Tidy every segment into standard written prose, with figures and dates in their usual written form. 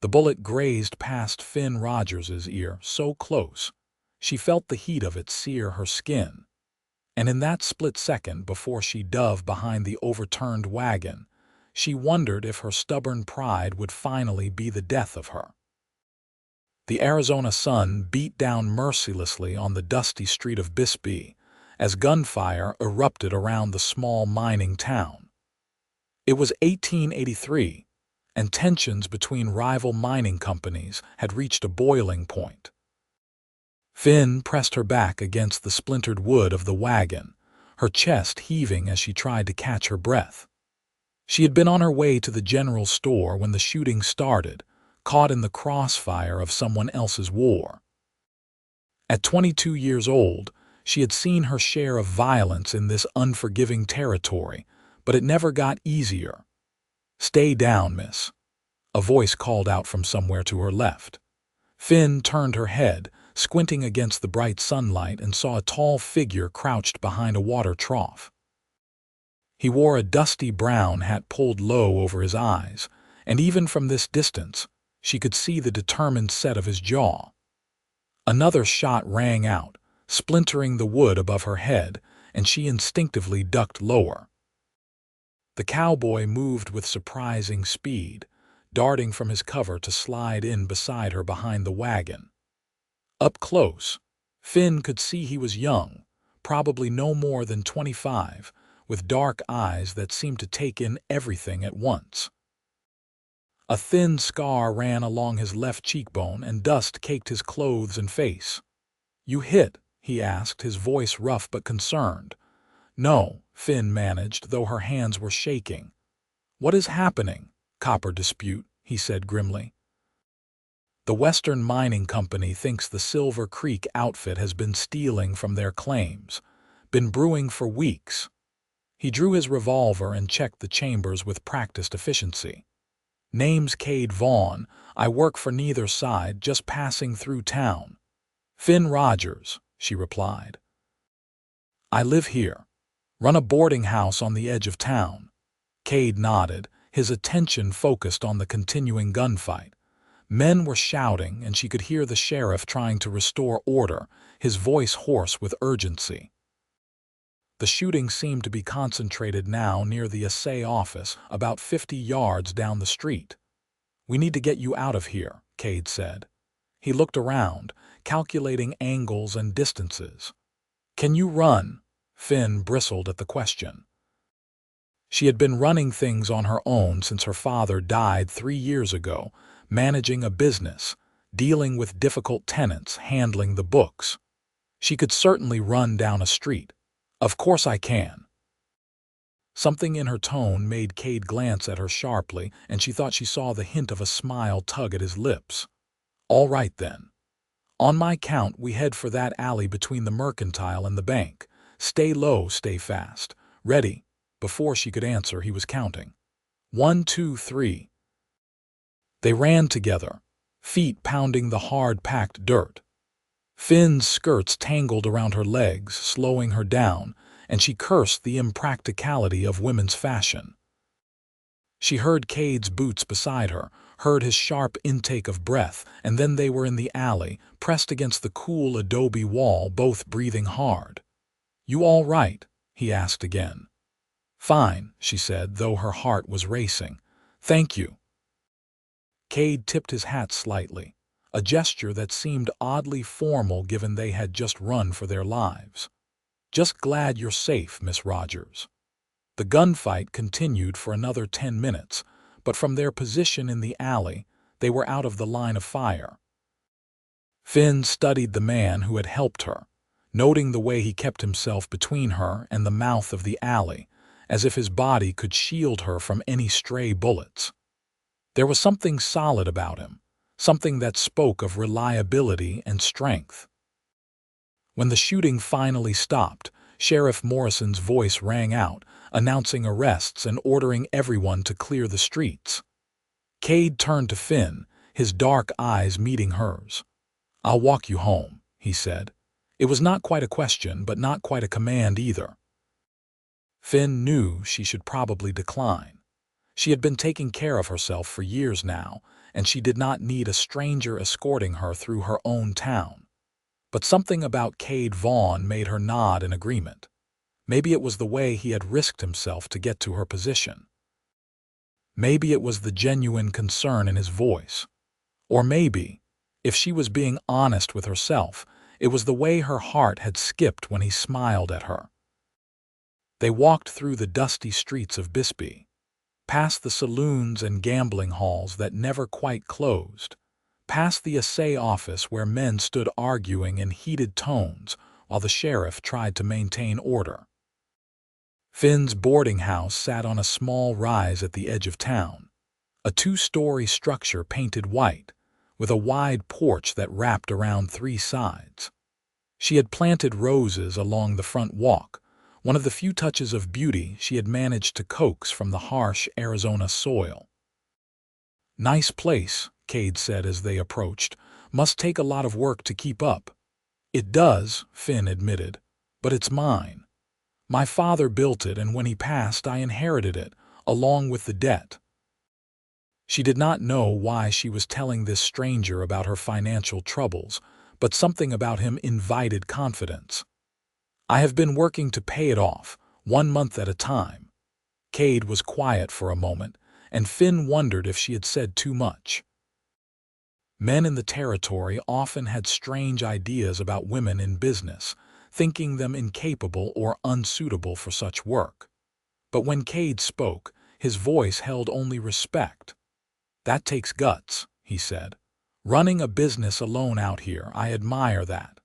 The bullet grazed past Finn Rogers's ear so close, she felt the heat of it sear her skin. And in that split second before she dove behind the overturned wagon, she wondered if her stubborn pride would finally be the death of her. The Arizona sun beat down mercilessly on the dusty street of Bisbee as gunfire erupted around the small mining town. It was 1883, and tensions between rival mining companies had reached a boiling point. Finn pressed her back against the splintered wood of the wagon, her chest heaving as she tried to catch her breath. She had been on her way to the general store when the shooting started, caught in the crossfire of someone else's war. At 22 years old, she had seen her share of violence in this unforgiving territory, but it never got easier. "Stay down, miss," a voice called out from somewhere to her left. Finn turned her head, squinting against the bright sunlight, and saw a tall figure crouched behind a water trough. He wore a dusty brown hat pulled low over his eyes, and even from this distance, she could see the determined set of his jaw. Another shot rang out, splintering the wood above her head, and she instinctively ducked lower. The cowboy moved with surprising speed, darting from his cover to slide in beside her behind the wagon. Up close, Finn could see he was young, probably no more than 25, with dark eyes that seemed to take in everything at once. A thin scar ran along his left cheekbone and dust caked his clothes and face. "You hit?" he asked, his voice rough but concerned. "No," Finn managed, though her hands were shaking. "What is happening?" "Copper dispute," he said grimly. "The Western Mining Company thinks the Silver Creek outfit has been stealing from their claims. Been brewing for weeks." He drew his revolver and checked the chambers with practiced efficiency. "Name's Kade Vaughn. I work for neither side, just passing through town." "Finn Rogers," she replied. "I live here. Run a boarding house on the edge of town." Kade nodded, his attention focused on the continuing gunfight. Men were shouting, and she could hear the sheriff trying to restore order, his voice hoarse with urgency. The shooting seemed to be concentrated now near the assay office, about 50 yards down the street. "We need to get you out of here," Kade said. He looked around, calculating angles and distances. "Can you run?" Finn bristled at the question. She had been running things on her own since her father died 3 years ago, managing a business, dealing with difficult tenants, handling the books. She could certainly run down a street. "Of course I can." Something in her tone made Kade glance at her sharply, and she thought she saw the hint of a smile tug at his lips. "All right then. On my count, we head for that alley between the Mercantile and the bank. Stay low, stay fast. Ready?" Before she could answer, he was counting. 1, 2, 3. They ran together, feet pounding the hard-packed dirt. Finn's skirts tangled around her legs, slowing her down, and she cursed the impracticality of women's fashion. She heard Kade's boots beside her, heard his sharp intake of breath, and then they were in the alley, pressed against the cool adobe wall, both breathing hard. "You all right?" he asked again. "Fine," she said, though her heart was racing. "Thank you." Kade tipped his hat slightly, a gesture that seemed oddly formal given they had just run for their lives. "Just glad you're safe, Miss Rogers." The gunfight continued for another 10 minutes, but from their position in the alley, they were out of the line of fire. Finn studied the man who had helped her, noting the way he kept himself between her and the mouth of the alley, as if his body could shield her from any stray bullets. There was something solid about him, something that spoke of reliability and strength. When the shooting finally stopped, Sheriff Morrison's voice rang out, announcing arrests and ordering everyone to clear the streets. Kade turned to Finn, his dark eyes meeting hers. "I'll walk you home," he said. It was not quite a question, but not quite a command either. Finn knew she should probably decline. She had been taking care of herself for years now, and she did not need a stranger escorting her through her own town. But something about Kade Vaughn made her nod in agreement. Maybe it was the way he had risked himself to get to her position. Maybe it was the genuine concern in his voice. Or maybe, if she was being honest with herself, it was the way her heart had skipped when he smiled at her. They walked through the dusty streets of Bisbee, past the saloons and gambling halls that never quite closed, past the assay office where men stood arguing in heated tones while the sheriff tried to maintain order. Finn's boarding house sat on a small rise at the edge of town, a two-story structure painted white, with a wide porch that wrapped around three sides. She had planted roses along the front walk, one of the few touches of beauty she had managed to coax from the harsh Arizona soil. "Nice place," Kade said as they approached. "Must take a lot of work to keep up." "It does," Finn admitted, "but it's mine. My father built it, and when he passed, I inherited it, along with the debt." She did not know why she was telling this stranger about her financial troubles, but something about him invited confidence. "I have been working to pay it off, 1 month at a time." Kade was quiet for a moment, and Finn wondered if she had said too much. Men in the territory often had strange ideas about women in business, thinking them incapable or unsuitable for such work. But when Kade spoke, his voice held only respect. "That takes guts," he said. "Running a business alone out here, I admire that."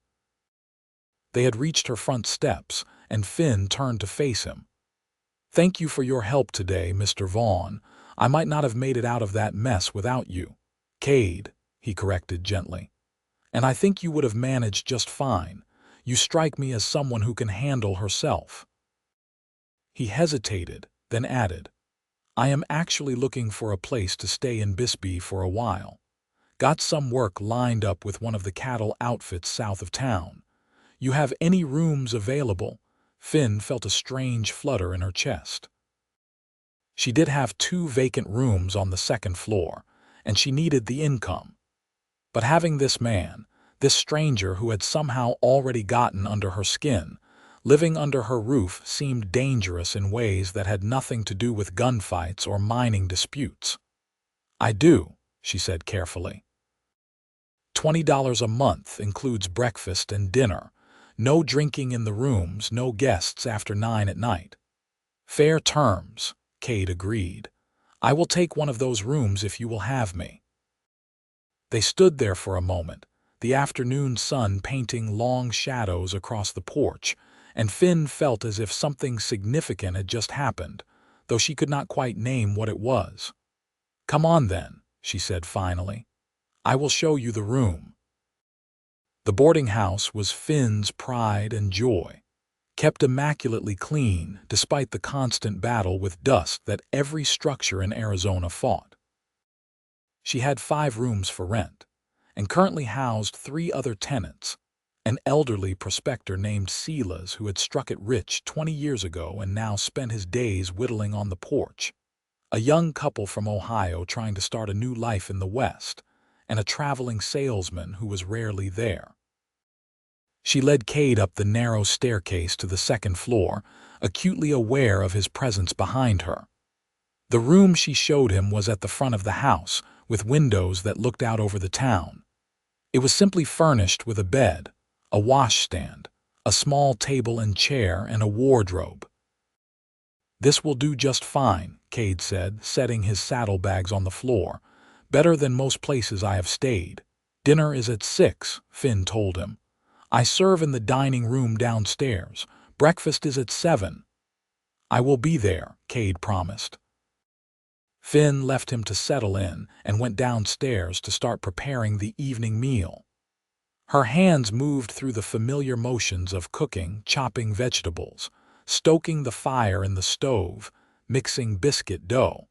They had reached her front steps, and Finn turned to face him. "Thank you for your help today, Mr. Vaughn. I might not have made it out of that mess without you." "Kade," he corrected gently. "And I think you would have managed just fine. You strike me as someone who can handle herself." He hesitated, then added, "I am actually looking for a place to stay in Bisbee for a while. Got some work lined up with one of the cattle outfits south of town. You have any rooms available?" Finn felt a strange flutter in her chest. She did have 2 vacant rooms on the second floor, and she needed the income. But having this man, this stranger who had somehow already gotten under her skin, living under her roof seemed dangerous in ways that had nothing to do with gunfights or mining disputes. "I do," she said carefully. $20 a month includes breakfast and dinner. No drinking in the rooms, no guests after 9 at night." "Fair terms," Kade agreed. "I will take one of those rooms if you will have me." They stood there for a moment, the afternoon sun painting long shadows across the porch, and Finn felt as if something significant had just happened, though she could not quite name what it was. "Come on then," she said finally. "I will show you the room." The boarding house was Finn's pride and joy, kept immaculately clean despite the constant battle with dust that every structure in Arizona fought. She had 5 rooms for rent, and currently housed 3 other tenants, an elderly prospector named Silas who had struck it rich 20 years ago and now spent his days whittling on the porch, a young couple from Ohio trying to start a new life in the West, and a traveling salesman who was rarely there. She led Kade up the narrow staircase to the second floor, acutely aware of his presence behind her. The room she showed him was at the front of the house, with windows that looked out over the town. It was simply furnished with a bed, a washstand, a small table and chair, and a wardrobe. "This will do just fine," Kade said, setting his saddlebags on the floor. "Better than most places I have stayed." "Dinner is at 6, Finn told him. "I serve in the dining room downstairs. Breakfast is at 7. "I will be there," Kade promised. Finn left him to settle in and went downstairs to start preparing the evening meal. Her hands moved through the familiar motions of cooking, chopping vegetables, stoking the fire in the stove, mixing biscuit dough,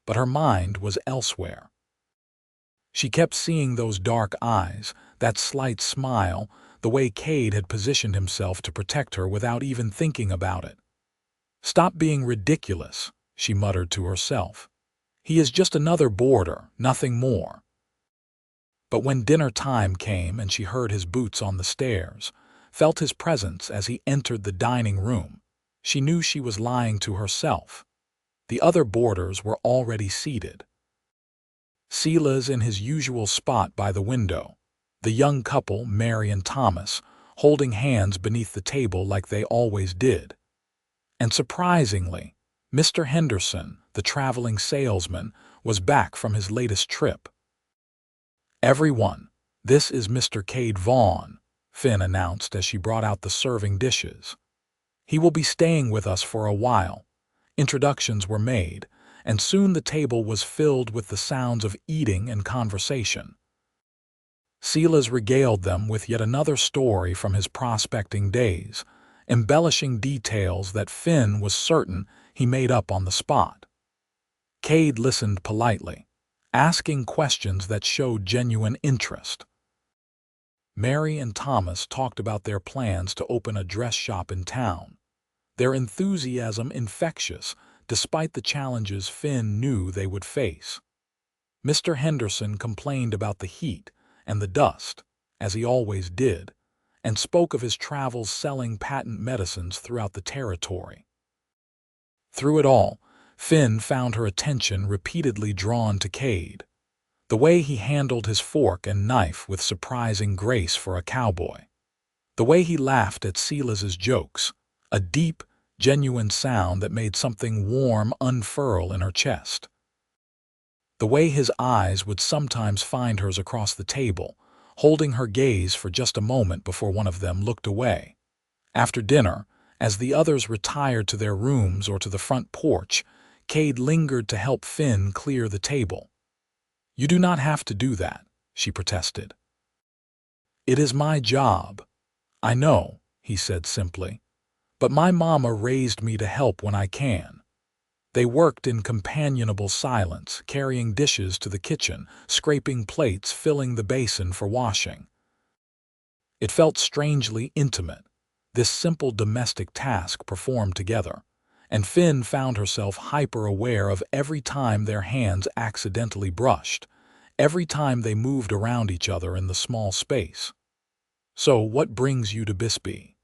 but her mind was elsewhere. She kept seeing those dark eyes, that slight smile, the way Kade had positioned himself to protect her without even thinking about it. "Stop being ridiculous," she muttered to herself. "He is just another boarder, nothing more." But when dinner time came and she heard his boots on the stairs, felt his presence as he entered the dining room, she knew she was lying to herself. The other boarders were already seated. Sila's in his usual spot by the window, the young couple, Mary and Thomas, holding hands beneath the table like they always did. And surprisingly, Mr. Henderson, the traveling salesman, was back from his latest trip. "Everyone, this is Mr. Kade Vaughn," Finn announced as she brought out the serving dishes. "He will be staying with us for a while." Introductions were made, and soon the table was filled with the sounds of eating and conversation. Silas regaled them with yet another story from his prospecting days, embellishing details that Finn was certain he made up on the spot. Kade listened politely, asking questions that showed genuine interest. Mary and Thomas talked about their plans to open a dress shop in town, their enthusiasm infectious despite the challenges Finn knew they would face. Mr. Henderson complained about the heat and the dust, as he always did, and spoke of his travels selling patent medicines throughout the territory. Through it all, Finn found her attention repeatedly drawn to Kade, the way he handled his fork and knife with surprising grace for a cowboy, the way he laughed at Silas's jokes, a deep, genuine sound that made something warm unfurl in her chest, the way his eyes would sometimes find hers across the table, holding her gaze for just a moment before one of them looked away. After dinner, as the others retired to their rooms or to the front porch, Kade lingered to help Finn clear the table. "You do not have to do that," she protested. "It is my job." "I know," he said simply, "but my mama raised me to help when I can." They worked in companionable silence, carrying dishes to the kitchen, scraping plates, filling the basin for washing. It felt strangely intimate, this simple domestic task performed together, and Finn found herself hyper-aware of every time their hands accidentally brushed, every time they moved around each other in the small space. "So what brings you to Bisbee?"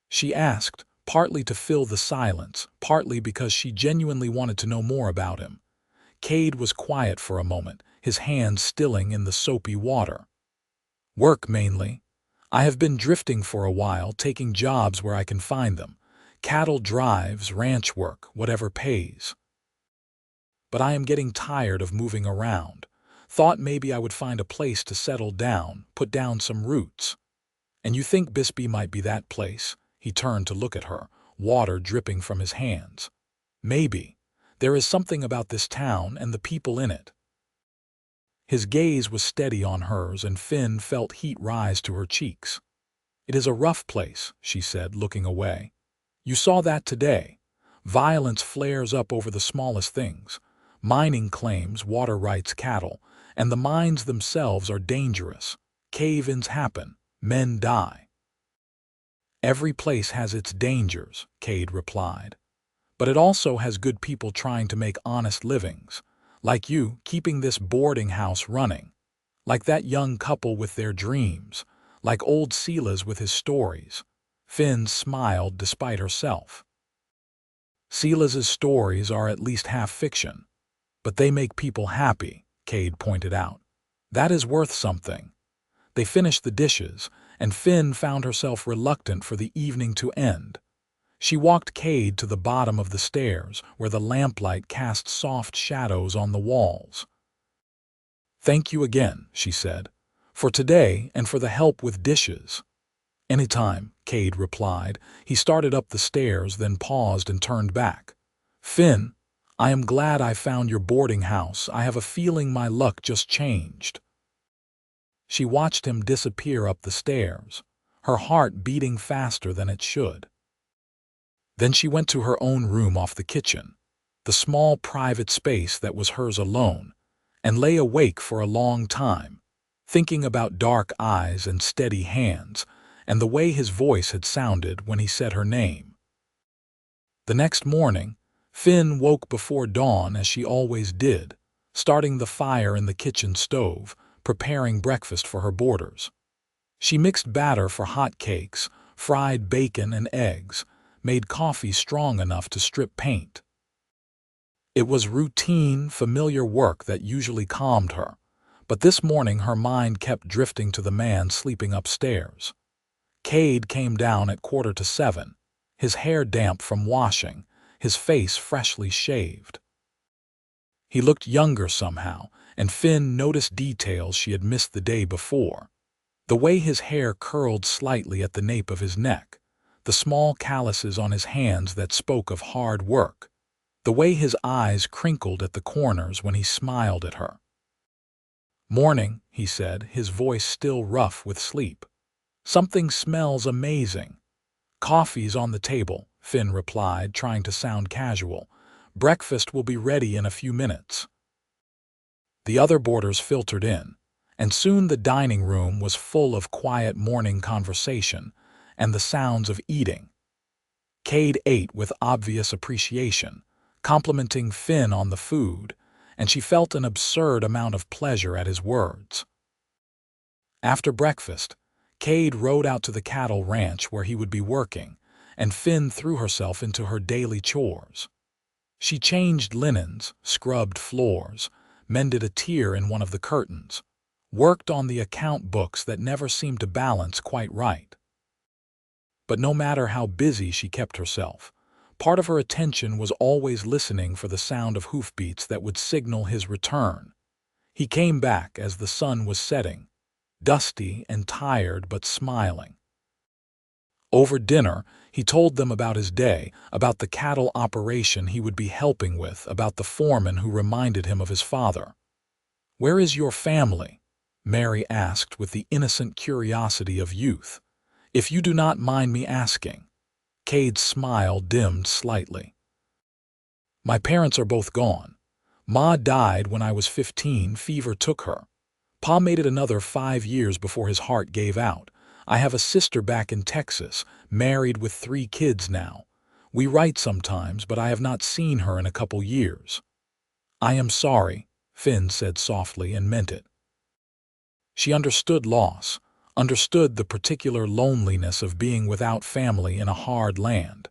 she asked, partly to fill the silence, partly because she genuinely wanted to know more about him. Kade was quiet for a moment, his hands stilling in the soapy water. "Work mainly. I have been drifting for a while, taking jobs where I can find them. Cattle drives, ranch work, whatever pays. But I am getting tired of moving around. Thought maybe I would find a place to settle down, put down some roots." "And you think Bisbee might be that place?" He turned to look at her, water dripping from his hands. "Maybe. There is something about this town and the people in it." His gaze was steady on hers, and Finn felt heat rise to her cheeks. "It is a rough place," she said, looking away. "You saw that today. Violence flares up over the smallest things. Mining claims, water rights, cattle, and the mines themselves are dangerous. Cave-ins happen. Men die." "Every place has its dangers," Kade replied. "But it also has good people trying to make honest livings, like you keeping this boarding house running, like that young couple with their dreams, like old Silas with his stories." Finn smiled despite herself. "Silas's stories are at least half fiction, but they make people happy," Kade pointed out. "That is worth something." They finished the dishes, and Finn found herself reluctant for the evening to end. She walked Kade to the bottom of the stairs, where the lamplight cast soft shadows on the walls. "Thank you again," she said, "for today and for the help with dishes." "Anytime," Kade replied. He started up the stairs, then paused and turned back. "Finn, I am glad I found your boarding house. I have a feeling my luck just changed." She watched him disappear up the stairs, her heart beating faster than it should. Then she went to her own room off the kitchen, the small private space that was hers alone, and lay awake for a long time, thinking about dark eyes and steady hands, and the way his voice had sounded when he said her name. The next morning, Finn woke before dawn as she always did, starting the fire in the kitchen stove, preparing breakfast for her boarders. She mixed batter for hot cakes, fried bacon and eggs, made coffee strong enough to strip paint. It was routine, familiar work that usually calmed her, but this morning her mind kept drifting to the man sleeping upstairs. Kade came down at 6:45, his hair damp from washing, his face freshly shaved. He looked younger somehow, and Finn noticed details she had missed the day before. The way his hair curled slightly at the nape of his neck, the small calluses on his hands that spoke of hard work, the way his eyes crinkled at the corners when he smiled at her. "Morning," he said, his voice still rough with sleep. "Something smells amazing." "Coffee's on the table," Finn replied, trying to sound casual. "Breakfast will be ready in a few minutes." The other boarders filtered in, and soon the dining room was full of quiet morning conversation and the sounds of eating. Kade ate with obvious appreciation, complimenting Finn on the food, and she felt an absurd amount of pleasure at his words. After breakfast, Kade rode out to the cattle ranch where he would be working, and Finn threw herself into her daily chores. She changed linens, scrubbed floors, mended a tear in one of the curtains, worked on the account books that never seemed to balance quite right. But no matter how busy she kept herself, part of her attention was always listening for the sound of hoofbeats that would signal his return. He came back as the sun was setting, dusty and tired but smiling. Over dinner, he told them about his day, about the cattle operation he would be helping with, about the foreman who reminded him of his father. "Where is your family?" Mary asked with the innocent curiosity of youth. "If you do not mind me asking." Kade's smile dimmed slightly. "My parents are both gone. Ma died when I was 15, fever took her. Pa made it another 5 years before his heart gave out. I have a sister back in Texas, married with 3 kids now. We write sometimes, but I have not seen her in a couple years." "I am sorry," Finn said softly and meant it. She understood loss, understood the particular loneliness of being without family in a hard land.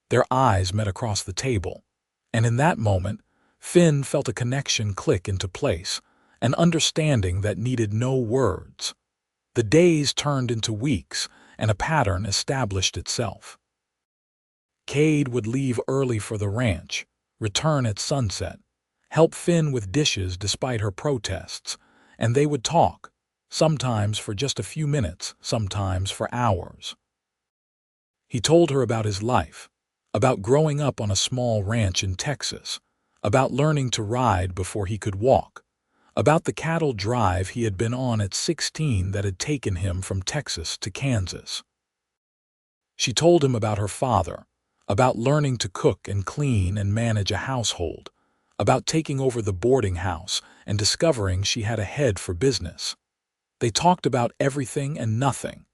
Their eyes met across the table, and in that moment, Finn felt a connection click into place, an understanding that needed no words. The days turned into weeks, and a pattern established itself. Kade would leave early for the ranch, return at sunset, help Finn with dishes despite her protests, and they would talk, sometimes for just a few minutes, sometimes for hours. He told her about his life, about growing up on a small ranch in Texas, about learning to ride before he could walk, about the cattle drive he had been on at 16 that had taken him from Texas to Kansas. She told him about her father, about learning to cook and clean and manage a household, about taking over the boarding house and discovering she had a head for business. They talked about everything and nothing,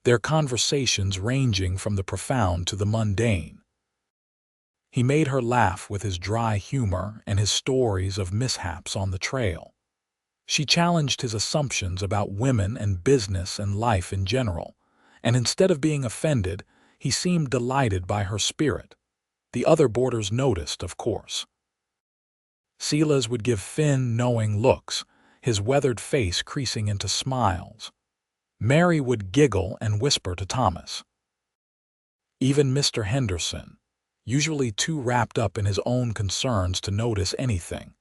their conversations ranging from the profound to the mundane. He made her laugh with his dry humor and his stories of mishaps on the trail. She challenged his assumptions about women and business and life in general, and instead of being offended, he seemed delighted by her spirit. The other boarders noticed, of course. Silas would give Finn knowing looks, his weathered face creasing into smiles. Mary would giggle and whisper to Thomas. Even Mr. Henderson, usually too wrapped up in his own concerns to notice anything,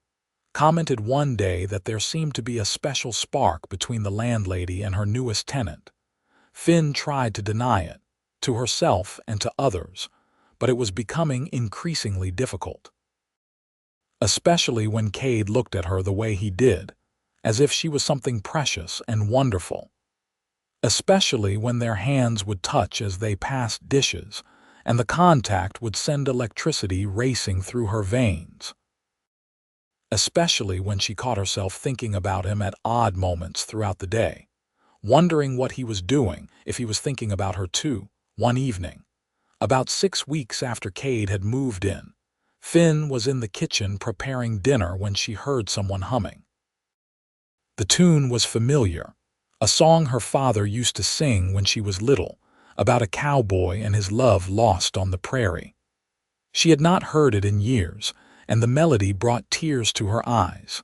commented one day that there seemed to be a special spark between the landlady and her newest tenant. Finn tried to deny it, to herself and to others, but it was becoming increasingly difficult. Especially when Kade looked at her the way he did, as if she was something precious and wonderful. Especially when their hands would touch as they passed dishes, and the contact would send electricity racing through her veins. Especially when she caught herself thinking about him at odd moments throughout the day, wondering what he was doing, if he was thinking about her too. One evening, about 6 weeks after Kade had moved in, Finn was in the kitchen preparing dinner when she heard someone humming. The tune was familiar, a song her father used to sing when she was little, about a cowboy and his love lost on the prairie. She had not heard it in years, and the melody brought tears to her eyes.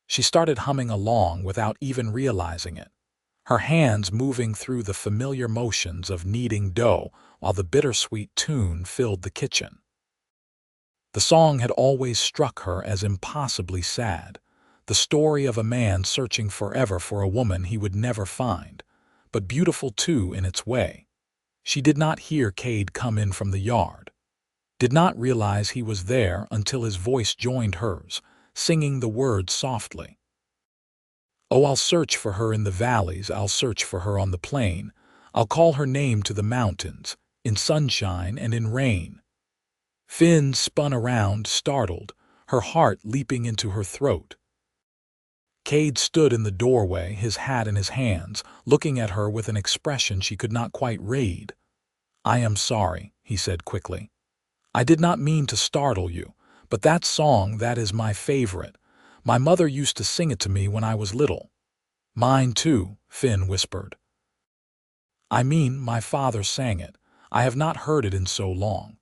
She started humming along without even realizing it, her hands moving through the familiar motions of kneading dough while the bittersweet tune filled the kitchen. The song had always struck her as impossibly sad, the story of a man searching forever for a woman he would never find, but beautiful too in its way. She did not hear Kade come in from the yard, did not realize he was there until his voice joined hers, singing the words softly. "Oh, I'll search for her in the valleys, I'll search for her on the plain, I'll call her name to the mountains, in sunshine and in rain." Finn spun around, startled, her heart leaping into her throat. Kade stood in the doorway, his hat in his hands, looking at her with an expression she could not quite read. "I am sorry," he said quickly. "I did not mean to startle you, but that song, that is my favorite. My mother used to sing it to me when I was little." "Mine too," Finn whispered. "I mean, my father sang it. I have not heard it in so long."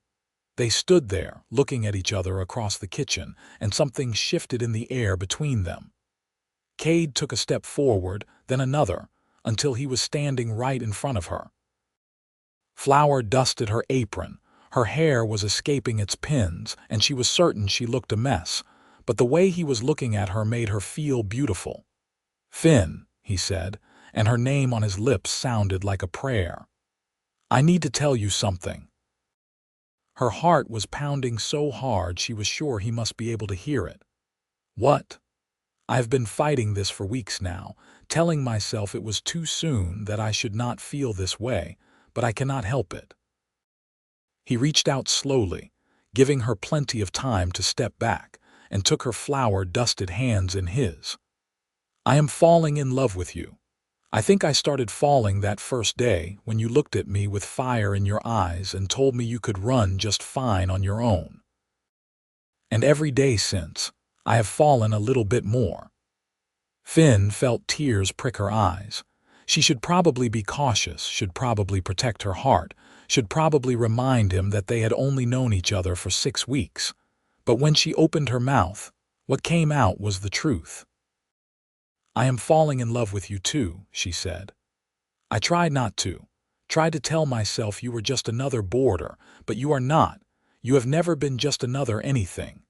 They stood there, looking at each other across the kitchen, and something shifted in the air between them. Kade took a step forward, then another, until he was standing right in front of her. Flour dusted her apron, her hair was escaping its pins, and she was certain she looked a mess, but the way he was looking at her made her feel beautiful. "Finn," he said, and her name on his lips sounded like a prayer. "I need to tell you something." Her heart was pounding so hard she was sure he must be able to hear it. "What?" "I've been fighting this for weeks now, telling myself it was too soon, that I should not feel this way, but I cannot help it." He reached out slowly, giving her plenty of time to step back, and took her flour-dusted hands in his. "I am falling in love with you. I think I started falling that first day when you looked at me with fire in your eyes and told me you could run just fine on your own. And every day since, I have fallen a little bit more." Finn felt tears prick her eyes. She should probably be cautious, should probably protect her heart, should probably remind him that they had only known each other for 6 weeks. But when she opened her mouth, what came out was the truth. "I am falling in love with you too," she said. "I tried not to. Tried to tell myself you were just another boarder, but you are not. You have never been just another anything."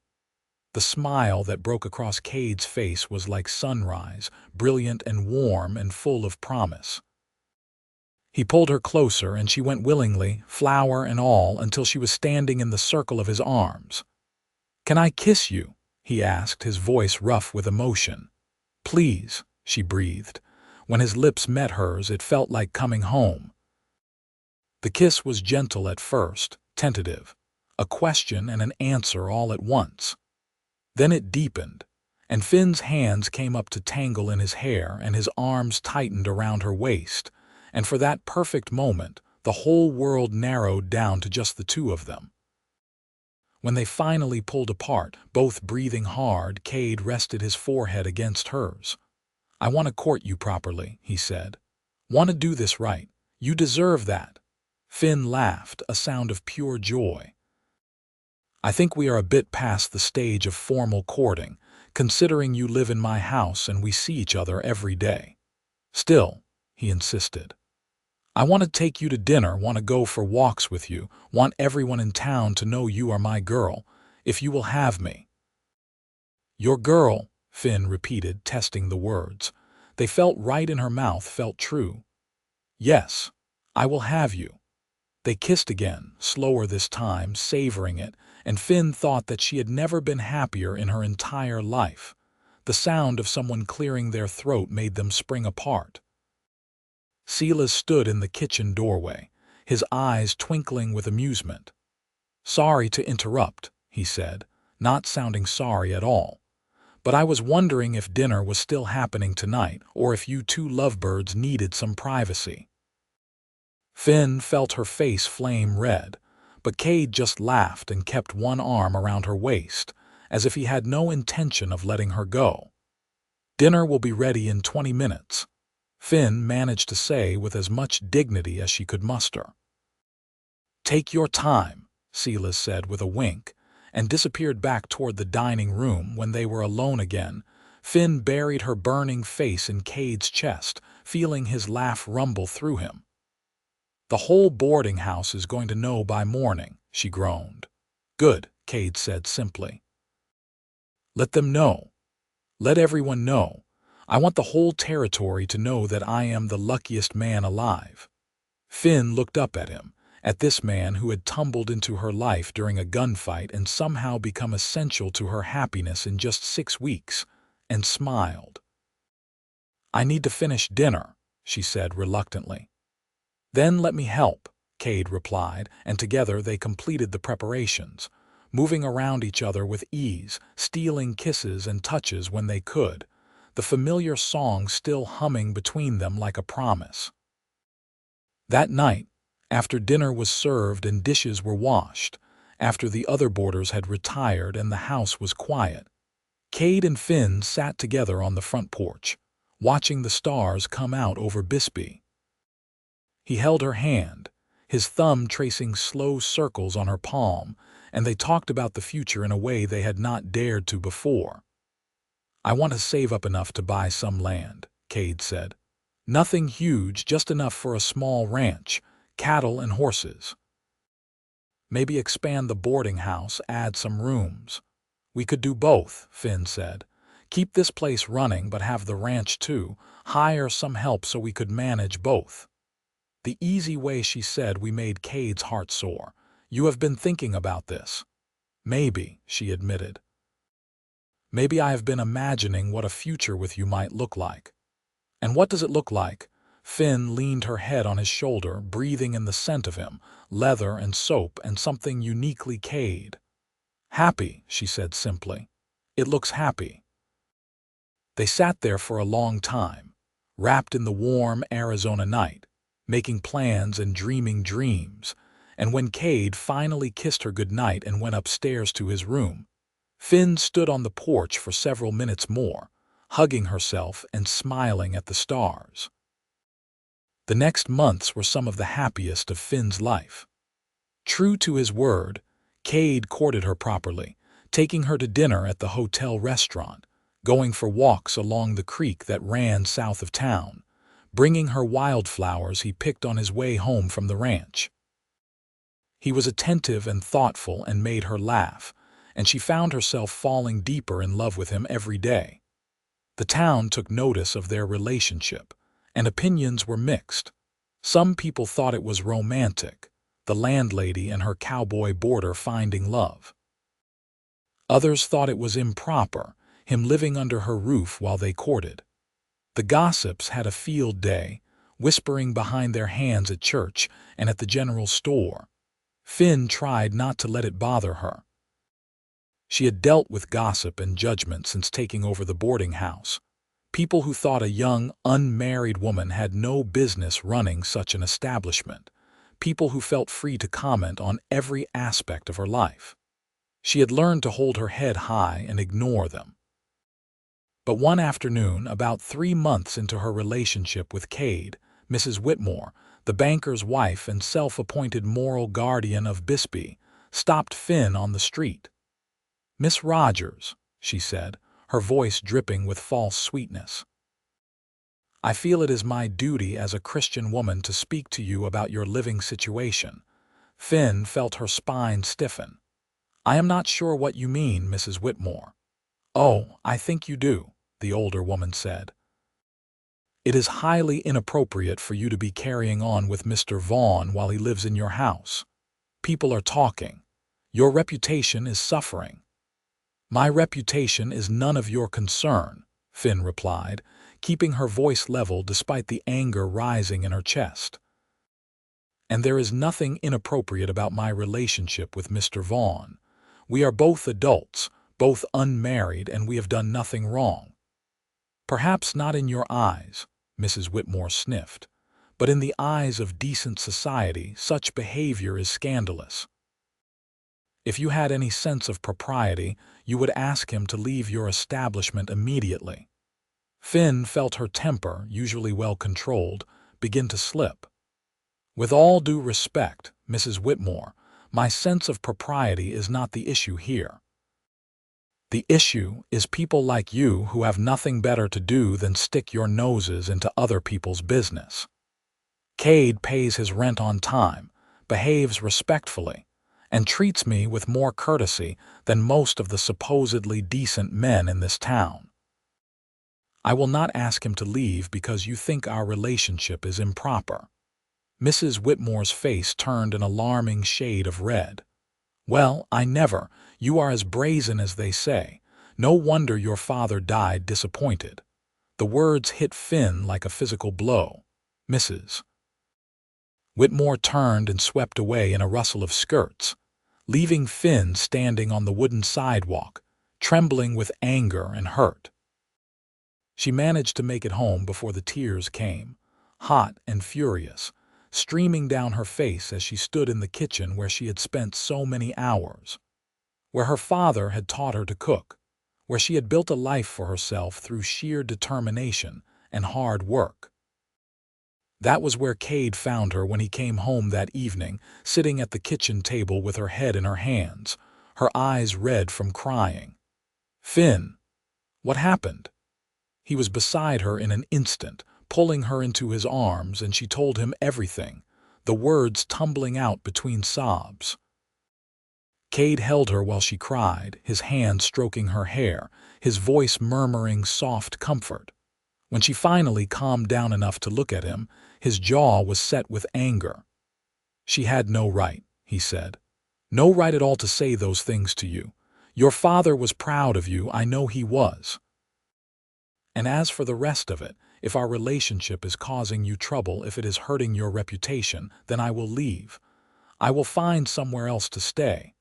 The smile that broke across Kade's face was like sunrise, brilliant and warm and full of promise. He pulled her closer and she went willingly, flour and all, until she was standing in the circle of his arms. "Can I kiss you?" he asked, his voice rough with emotion. "Please," she breathed. When his lips met hers, it felt like coming home. The kiss was gentle at first, tentative, a question and an answer all at once. Then it deepened, and Finn's hands came up to tangle in his hair and his arms tightened around her waist, and for that perfect moment, the whole world narrowed down to just the two of them. When they finally pulled apart, both breathing hard, Kade rested his forehead against hers. "I want to court you properly," he said. "Want to do this right. You deserve that." Finn laughed, a sound of pure joy. "I think we are a bit past the stage of formal courting, considering you live in my house and we see each other every day." "Still," he insisted. "I want to take you to dinner, want to go for walks with you, want everyone in town to know you are my girl, if you will have me." "Your girl," Finn repeated, testing the words. They felt right in her mouth, felt true. "Yes, I will have you." They kissed again, slower this time, savoring it, and Finn thought that she had never been happier in her entire life. The sound of someone clearing their throat made them spring apart. Silas stood in the kitchen doorway, his eyes twinkling with amusement. "Sorry to interrupt," he said, not sounding sorry at all. "But I was wondering if dinner was still happening tonight, or if you two lovebirds needed some privacy." Finn felt her face flame red, but Kade just laughed and kept one arm around her waist, as if he had no intention of letting her go. Dinner will be ready in 20 minutes, Finn managed to say with as much dignity as she could muster. Take your time, Silas said with a wink, and disappeared back toward the dining room. When they were alone again, Finn buried her burning face in Cade's chest, feeling his laugh rumble through him. The whole boarding house is going to know by morning, she groaned. Good, Cade said simply. Let them know. Let everyone know. I want the whole territory to know that I am the luckiest man alive. Finn looked up at him, at this man who had tumbled into her life during a gunfight and somehow become essential to her happiness in just 6 weeks, and smiled. I need to finish dinner, she said reluctantly. Then let me help, Cade replied, and together they completed the preparations, moving around each other with ease, stealing kisses and touches when they could, the familiar song still humming between them like a promise. That night, after dinner was served and dishes were washed, after the other boarders had retired and the house was quiet, Cade and Finn sat together on the front porch, watching the stars come out over Bisbee. He held her hand, his thumb tracing slow circles on her palm, and they talked about the future in a way they had not dared to before. I want to save up enough to buy some land, Cade said. Nothing huge, just enough for a small ranch, cattle and horses. Maybe expand the boarding house, add some rooms. We could do both, Finn said. Keep this place running but have the ranch too, hire some help so we could manage both. The easy way she said we made Cade's heart soar. You have been thinking about this. Maybe, she admitted. Maybe I have been imagining what a future with you might look like. And what does it look like? Finn leaned her head on his shoulder, breathing in the scent of him, leather and soap and something uniquely Cade. Happy, she said simply. It looks happy. They sat there for a long time, wrapped in the warm Arizona night, making plans and dreaming dreams, and when Cade finally kissed her goodnight and went upstairs to his room, Finn stood on the porch for several minutes more, hugging herself and smiling at the stars. The next months were some of the happiest of Finn's life. True to his word, Cade courted her properly, taking her to dinner at the hotel restaurant, going for walks along the creek that ran south of town, bringing her wildflowers he picked on his way home from the ranch. He was attentive and thoughtful and made her laugh, and she found herself falling deeper in love with him every day. The town took notice of their relationship, and opinions were mixed. Some people thought it was romantic, the landlady and her cowboy boarder finding love. Others thought it was improper, him living under her roof while they courted. The gossips had a field day, whispering behind their hands at church and at the general store. Finn tried not to let it bother her. She had dealt with gossip and judgment since taking over the boarding house. People who thought a young, unmarried woman had no business running such an establishment. People who felt free to comment on every aspect of her life. She had learned to hold her head high and ignore them. But one afternoon, about 3 months into her relationship with Cade, Mrs. Whitmore, the banker's wife and self-appointed moral guardian of Bisbee, stopped Finn on the street. Miss Rogers, she said, her voice dripping with false sweetness. I feel it is my duty as a Christian woman to speak to you about your living situation. Finn felt her spine stiffen. I am not sure what you mean, Mrs. Whitmore. Oh, I think you do, the older woman said. It is highly inappropriate for you to be carrying on with Mr. Vaughn while he lives in your house. People are talking. Your reputation is suffering. My reputation is none of your concern, Finn replied, keeping her voice level despite the anger rising in her chest. And there is nothing inappropriate about my relationship with Mr. Vaughn. We are both adults, both unmarried, and we have done nothing wrong. Perhaps not in your eyes, Mrs. Whitmore sniffed, but in the eyes of decent society, such behavior is scandalous. If you had any sense of propriety, you would ask him to leave your establishment immediately. Finn felt her temper, usually well controlled, begin to slip. "With all due respect, Mrs. Whitmore, my sense of propriety is not the issue here. The issue is people like you who have nothing better to do than stick your noses into other people's business. Kade pays his rent on time, behaves respectfully, and treats me with more courtesy than most of the supposedly decent men in this town. I will not ask him to leave because you think our relationship is improper." Mrs. Whitmore's face turned an alarming shade of red. "Well, I never. You are as brazen as they say. No wonder your father died disappointed." The words hit Finn like a physical blow. Mrs. Whitmore turned and swept away in a rustle of skirts, leaving Finn standing on the wooden sidewalk, trembling with anger and hurt. She managed to make it home before the tears came, hot and furious, streaming down her face as she stood in the kitchen where she had spent so many hours, where her father had taught her to cook, where she had built a life for herself through sheer determination and hard work. That was where Kade found her when he came home that evening, sitting at the kitchen table with her head in her hands, her eyes red from crying. "Finn, what happened?" He was beside her in an instant, pulling her into his arms, and she told him everything, the words tumbling out between sobs. Kade held her while she cried, his hand stroking her hair, his voice murmuring soft comfort. When she finally calmed down enough to look at him, his jaw was set with anger. "She had no right," he said. "No right at all to say those things to you. Your father was proud of you, I know he was. And as for the rest of it, if our relationship is causing you trouble, if it is hurting your reputation, then I will leave. I will find somewhere else to stay.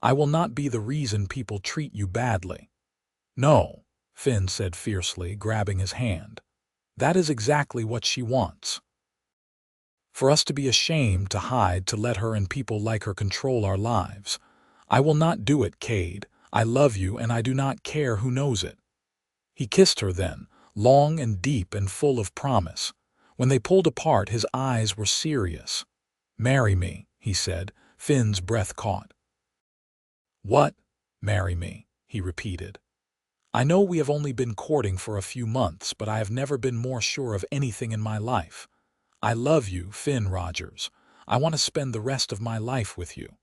I will not be the reason people treat you badly." "No," Finn said fiercely, grabbing his hand. "That is exactly what she wants. For us to be ashamed, to hide, to let her and people like her control our lives. I will not do it, Kade. I love you, and I do not care who knows it." He kissed her then, long and deep and full of promise. When they pulled apart, his eyes were serious. "Marry me," he said. Finn's breath caught. "What? Marry me?" he repeated. "I know we have only been courting for a few months, but I have never been more sure of anything in my life. I love you, Finn Rogers. I want to spend the rest of my life with you.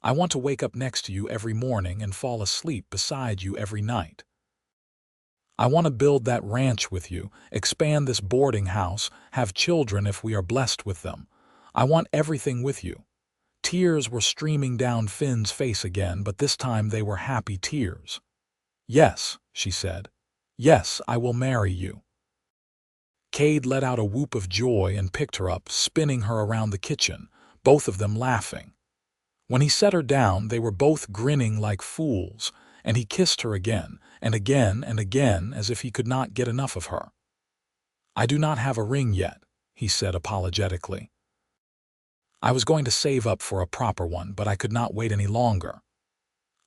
I want to wake up next to you every morning and fall asleep beside you every night. I want to build that ranch with you, expand this boarding house, have children if we are blessed with them. I want everything with you." Tears were streaming down Finn's face again, but this time they were happy tears. "Yes," she said. "Yes, I will marry you." Kade let out a whoop of joy and picked her up, spinning her around the kitchen, both of them laughing. When he set her down, they were both grinning like fools, and he kissed her again and again and again as if he could not get enough of her. "I do not have a ring yet," he said apologetically. "I was going to save up for a proper one, but I could not wait any longer."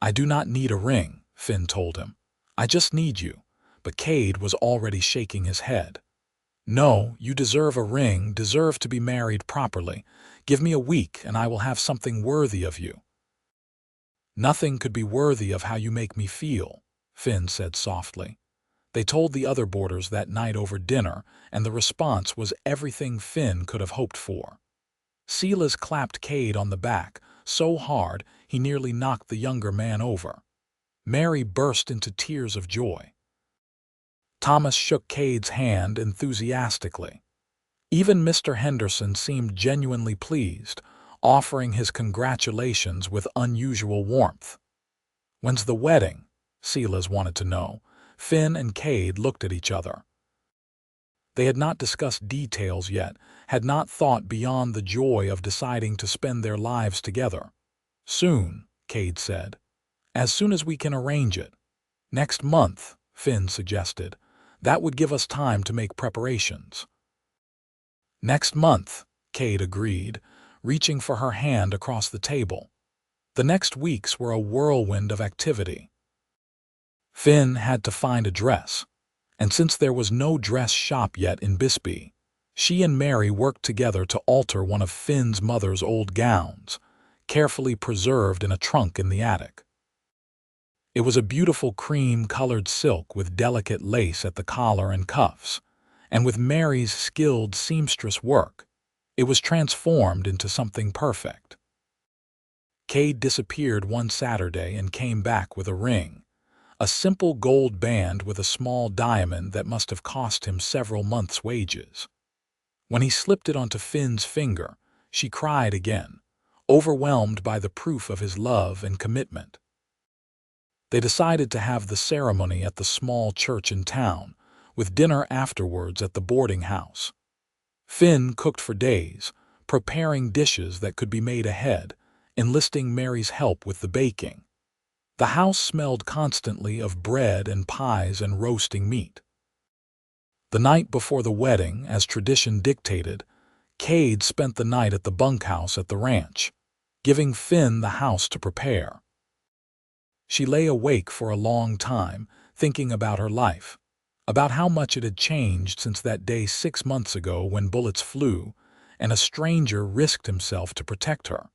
"I do not need a ring," Finn told him. "I just need you." But Kade was already shaking his head. "No, you deserve a ring, deserve to be married properly. Give me a week and I will have something worthy of you." "Nothing could be worthy of how you make me feel," Finn said softly. They told the other boarders that night over dinner, and the response was everything Finn could have hoped for. Silas clapped Kade on the back, so hard he nearly knocked the younger man over. Mary burst into tears of joy. Thomas shook Kade's hand enthusiastically. Even Mr. Henderson seemed genuinely pleased, offering his congratulations with unusual warmth. "When's the wedding?" Silas wanted to know. Finn and Kade looked at each other. They had not discussed details yet, had not thought beyond the joy of deciding to spend their lives together. "Soon," Kade said. "As soon as we can arrange it." "Next month," Finn suggested. "That would give us time to make preparations." "Next month," Kade agreed, reaching for her hand across the table. The next weeks were a whirlwind of activity. Finn had to find a dress. And since there was no dress shop yet in Bisbee, she and Mary worked together to alter one of Finn's mother's old gowns, carefully preserved in a trunk in the attic. It was a beautiful cream-colored silk with delicate lace at the collar and cuffs, and with Mary's skilled seamstress work, it was transformed into something perfect. Kade disappeared one Saturday and came back with a ring, a simple gold band with a small diamond that must have cost him several months' wages. When he slipped it onto Finn's finger, she cried again, overwhelmed by the proof of his love and commitment. They decided to have the ceremony at the small church in town, with dinner afterwards at the boarding house. Finn cooked for days, preparing dishes that could be made ahead, enlisting Mary's help with the baking. The house smelled constantly of bread and pies and roasting meat. The night before the wedding, as tradition dictated, Kade spent the night at the bunkhouse at the ranch, giving Finn the house to prepare. She lay awake for a long time, thinking about her life, about how much it had changed since that day 6 months ago when bullets flew and a stranger risked himself to protect her.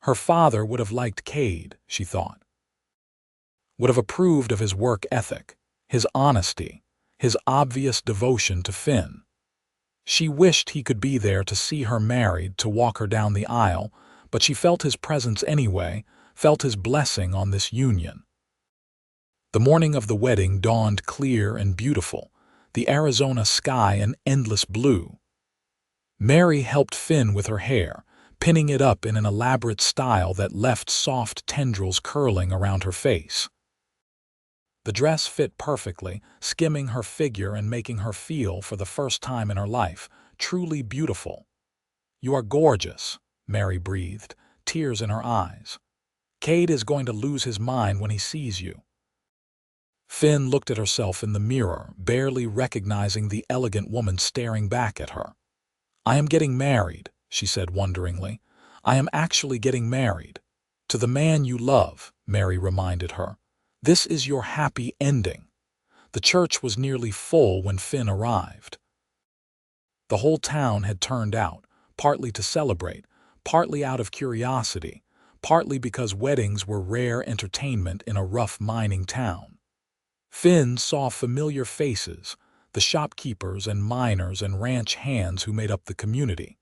Her father would have liked Kade, she thought, would have approved of his work ethic, his honesty, his obvious devotion to Finn. She wished he could be there to see her married, to walk her down the aisle, but she felt his presence anyway, felt his blessing on this union. The morning of the wedding dawned clear and beautiful, the Arizona sky an endless blue. Mary helped Finn with her hair, pinning it up in an elaborate style that left soft tendrils curling around her face. The dress fit perfectly, skimming her figure and making her feel, for the first time in her life, truly beautiful. "You are gorgeous," Mary breathed, tears in her eyes. "Kade is going to lose his mind when he sees you." Finn looked at herself in the mirror, barely recognizing the elegant woman staring back at her. "I am getting married," she said wonderingly. "I am actually getting married. To the man you love," Mary reminded her. "This is your happy ending." The church was nearly full when Finn arrived. The whole town had turned out, partly to celebrate, partly out of curiosity, partly because weddings were rare entertainment in a rough mining town. Finn saw familiar faces, the shopkeepers and miners and ranch hands who made up the community.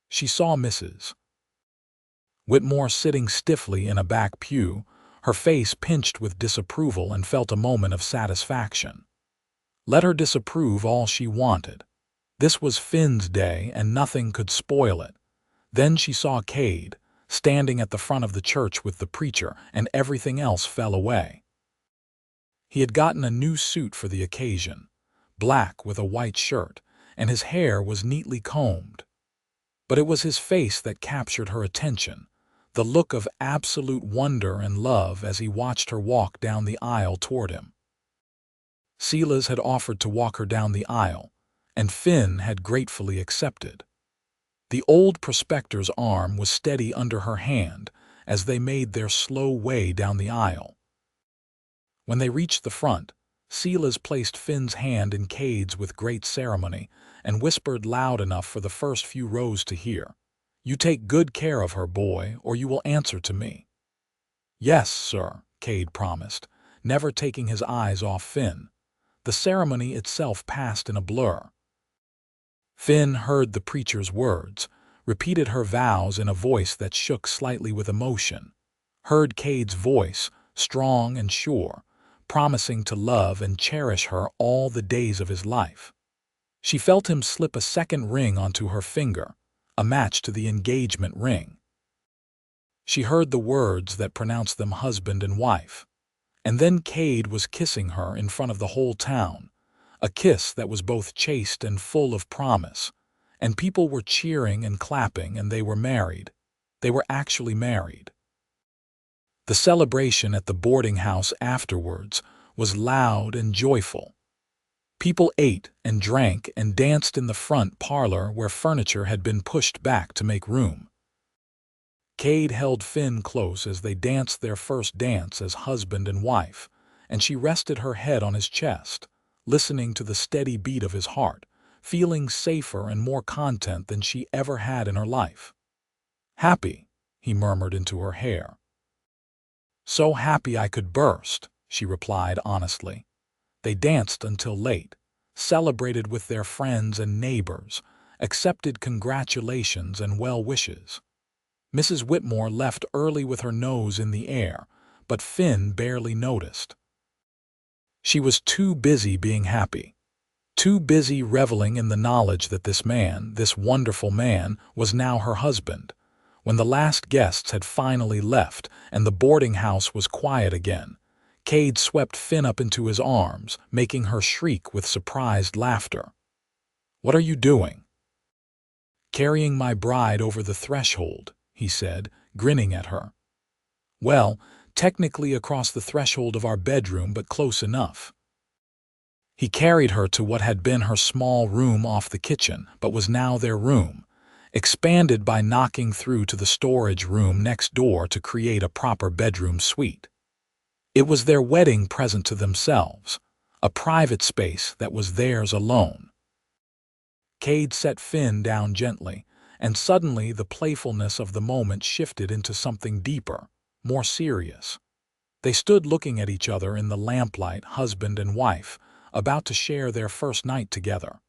She saw Mrs. Whitmore sitting stiffly in a back pew, her face pinched with disapproval, and felt a moment of satisfaction. Let her disapprove all she wanted. This was Finn's day and nothing could spoil it. Then she saw Kade, standing at the front of the church with the preacher, and everything else fell away. He had gotten a new suit for the occasion, black with a white shirt, and his hair was neatly combed. But it was his face that captured her attention, the look of absolute wonder and love as he watched her walk down the aisle toward him. Silas had offered to walk her down the aisle, and Finn had gratefully accepted. The old prospector's arm was steady under her hand as they made their slow way down the aisle. When they reached the front, Silas placed Finn's hand in Kade's with great ceremony and whispered loud enough for the first few rows to hear, "You take good care of her, boy, or you will answer to me." "Yes, sir," Kade promised, never taking his eyes off Finn. The ceremony itself passed in a blur. Finn heard the preacher's words, repeated her vows in a voice that shook slightly with emotion, heard Kade's voice, strong and sure, promising to love and cherish her all the days of his life. She felt him slip a second ring onto her finger, a match to the engagement ring. She heard the words that pronounced them husband and wife. And then Kade was kissing her in front of the whole town, a kiss that was both chaste and full of promise, and people were cheering and clapping, and they were married. They were actually married. The celebration at the boarding house afterwards was loud and joyful. People ate and drank and danced in the front parlor where furniture had been pushed back to make room. Kade held Finn close as they danced their first dance as husband and wife, and she rested her head on his chest, listening to the steady beat of his heart, feeling safer and more content than she ever had in her life. "Happy," he murmured into her hair. "So happy I could burst," she replied honestly. They danced until late, celebrated with their friends and neighbors, accepted congratulations and well wishes. Mrs. Whitmore left early with her nose in the air, but Finn barely noticed. She was too busy being happy, too busy reveling in the knowledge that this man, this wonderful man, was now her husband. When the last guests had finally left and the boarding house was quiet again, Kade swept Finn up into his arms, making her shriek with surprised laughter. "What are you doing?" "Carrying my bride over the threshold," he said, grinning at her. "Well, technically across the threshold of our bedroom, but close enough." He carried her to what had been her small room off the kitchen, but was now their room, expanded by knocking through to the storage room next door to create a proper bedroom suite. It was their wedding present to themselves, a private space that was theirs alone. Kade set Finn down gently, and suddenly the playfulness of the moment shifted into something deeper, more serious. They stood looking at each other in the lamplight, husband and wife, about to share their first night together.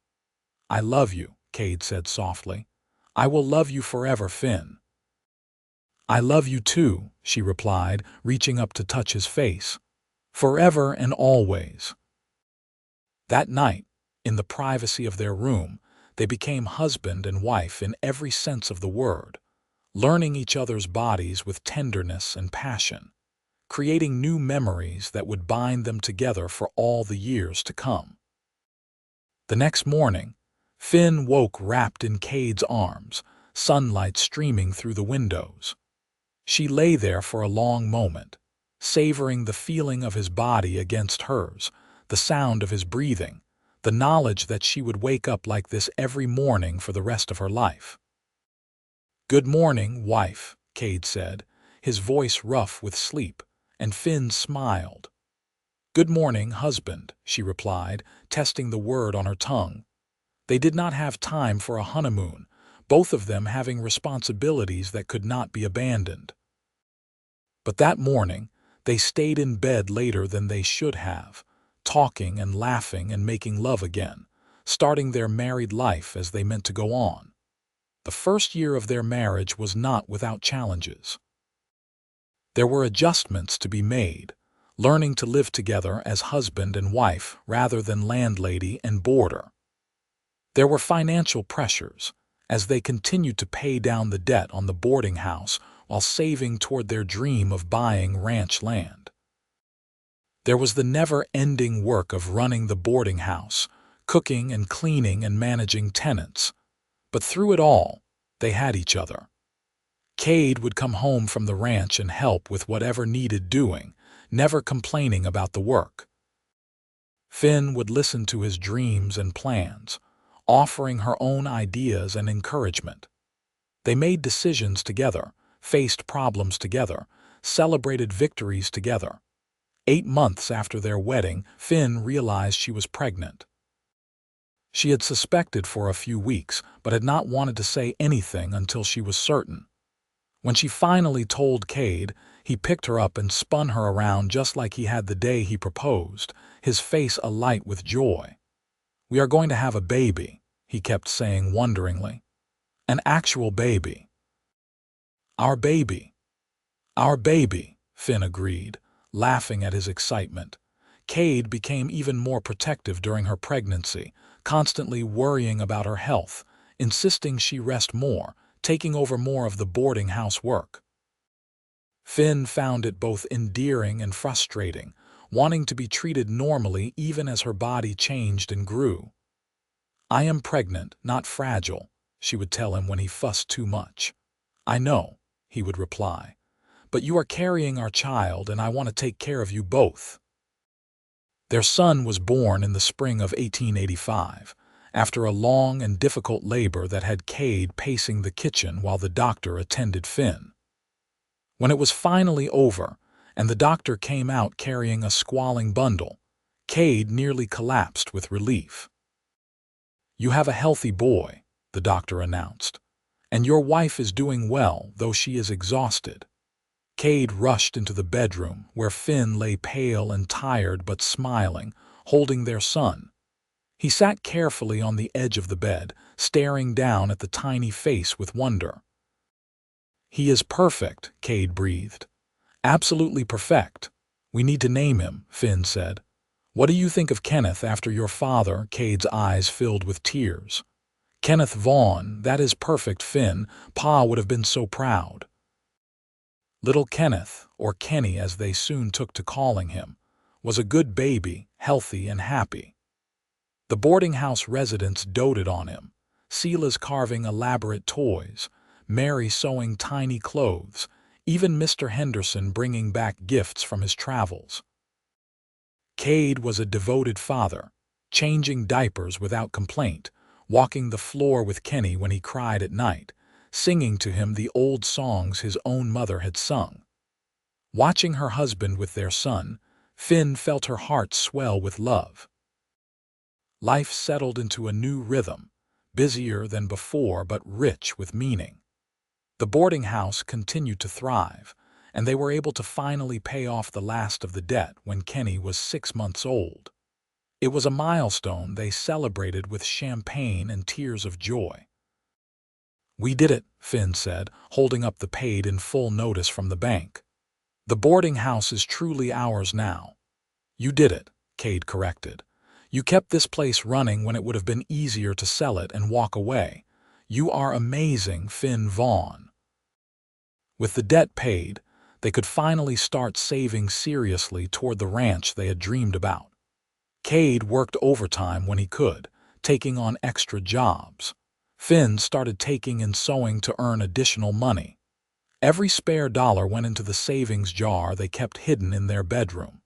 "I love you," Kade said softly. "I will love you forever, Finn." "I love you too," she replied, reaching up to touch his face. "Forever and always." That night, in the privacy of their room, they became husband and wife in every sense of the word, learning each other's bodies with tenderness and passion, creating new memories that would bind them together for all the years to come. The next morning, Finn woke wrapped in Kade's arms, sunlight streaming through the windows. She lay there for a long moment, savoring the feeling of his body against hers, the sound of his breathing, the knowledge that she would wake up like this every morning for the rest of her life. "Good morning, wife," Kade said, his voice rough with sleep, and Finn smiled. "Good morning, husband," she replied, testing the word on her tongue. They did not have time for a honeymoon, both of them having responsibilities that could not be abandoned. But that morning, they stayed in bed later than they should have, talking and laughing and making love again, starting their married life as they meant to go on. The first year of their marriage was not without challenges. There were adjustments to be made, learning to live together as husband and wife rather than landlady and boarder. There were financial pressures, as they continued to pay down the debt on the boarding house while saving toward their dream of buying ranch land. There was the never-ending work of running the boarding house, cooking and cleaning and managing tenants. But through it all, they had each other. Kade would come home from the ranch and help with whatever needed doing, never complaining about the work. Finn would listen to his dreams and plans, offering her own ideas and encouragement. They made decisions together, faced problems together, celebrated victories together. 8 months after their wedding, Finn realized she was pregnant. She had suspected for a few weeks, but had not wanted to say anything until she was certain. When she finally told Kade, he picked her up and spun her around just like he had the day he proposed, his face alight with joy. "We are going to have a baby," he kept saying wonderingly. "An actual baby." "Our baby. Our baby," Finn agreed, laughing at his excitement. Kade became even more protective during her pregnancy, constantly worrying about her health, insisting she rest more, taking over more of the boarding house work. Finn found it both endearing and frustrating, wanting to be treated normally even as her body changed and grew. "I am pregnant, not fragile," she would tell him when he fussed too much. "I know," he would reply, "but you are carrying our child and I want to take care of you both." Their son was born in the spring of 1885, after a long and difficult labor that had Kade pacing the kitchen while the doctor attended Finn. When it was finally over, and the doctor came out carrying a squalling bundle, Kade nearly collapsed with relief. "You have a healthy boy," the doctor announced, "and your wife is doing well, though she is exhausted." Kade rushed into the bedroom, where Finn lay pale and tired but smiling, holding their son. He sat carefully on the edge of the bed, staring down at the tiny face with wonder. "He is perfect," Kade breathed. "Absolutely perfect. We need to name him," Finn said. "What do you think of Kenneth after your father?" Kade's eyes filled with tears. "Kenneth Vaughn, that is perfect, Finn. Pa would have been so proud." Little Kenneth, or Kenny as they soon took to calling him, was a good baby, healthy and happy. The boarding house residents doted on him, Sela's carving elaborate toys, Mary sewing tiny clothes, even Mr. Henderson bringing back gifts from his travels. Kade was a devoted father, changing diapers without complaint, walking the floor with Kenny when he cried at night, singing to him the old songs his own mother had sung. Watching her husband with their son, Finn felt her heart swell with love. Life settled into a new rhythm, busier than before but rich with meaning. The boarding house continued to thrive, and they were able to finally pay off the last of the debt when Kenny was 6 months old. It was a milestone they celebrated with champagne and tears of joy. "We did it," Finn said, holding up the paid in full notice from the bank. "The boarding house is truly ours now." "You did it," Kade corrected. "You kept this place running when it would have been easier to sell it and walk away. You are amazing, Finn Vaughn." With the debt paid, they could finally start saving seriously toward the ranch they had dreamed about. Kade worked overtime when he could, taking on extra jobs. Finn started taking and sewing to earn additional money. Every spare dollar went into the savings jar they kept hidden in their bedroom.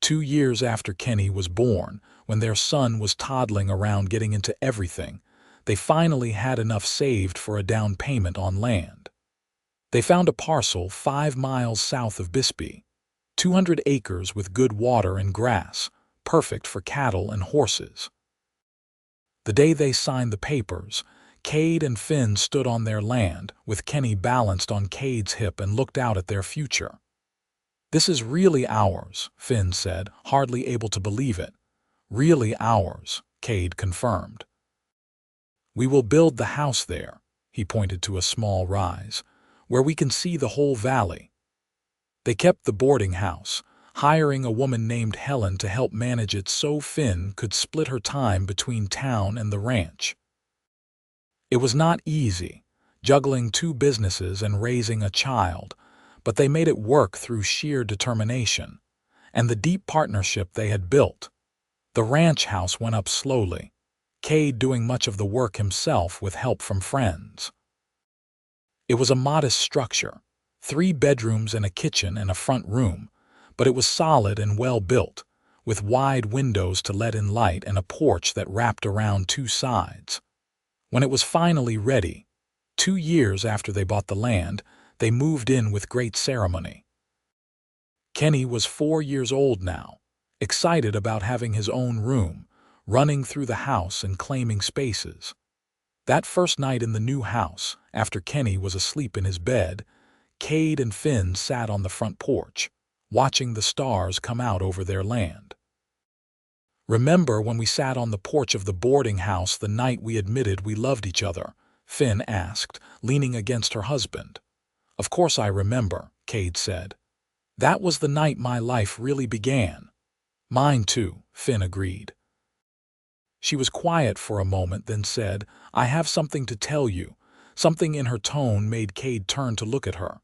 2 years after Kenny was born, when their son was toddling around getting into everything, they finally had enough saved for a down payment on land. They found a parcel 5 miles south of Bisbee, 200 acres with good water and grass, perfect for cattle and horses. The day they signed the papers, Kade and Finn stood on their land, with Kenny balanced on Kade's hip and looked out at their future. "This is really ours," Finn said, hardly able to believe it. "Really ours," Kade confirmed. "We will build the house there," he pointed to a small rise, "where we can see the whole valley." They kept the boarding house, hiring a woman named Helen to help manage it so Finn could split her time between town and the ranch. It was not easy, juggling 2 businesses and raising a child, but they made it work through sheer determination and the deep partnership they had built. The ranch house went up slowly, Kade doing much of the work himself with help from friends. It was a modest structure, 3 bedrooms and a kitchen and a front room, but it was solid and well built, with wide windows to let in light and a porch that wrapped around 2 sides. When it was finally ready, 2 years after they bought the land, they moved in with great ceremony. Kenny was 4 years old now, excited about having his own room, running through the house and claiming spaces. That first night in the new house, after Kenny was asleep in his bed, Kade and Finn sat on the front porch, watching the stars come out over their land. "Remember when we sat on the porch of the boarding house the night we admitted we loved each other?" Finn asked, leaning against her husband. "Of course I remember," Kade said. "That was the night my life really began." "Mine too," Finn agreed. She was quiet for a moment, then said, "I have something to tell you." Something in her tone made Kade turn to look at her.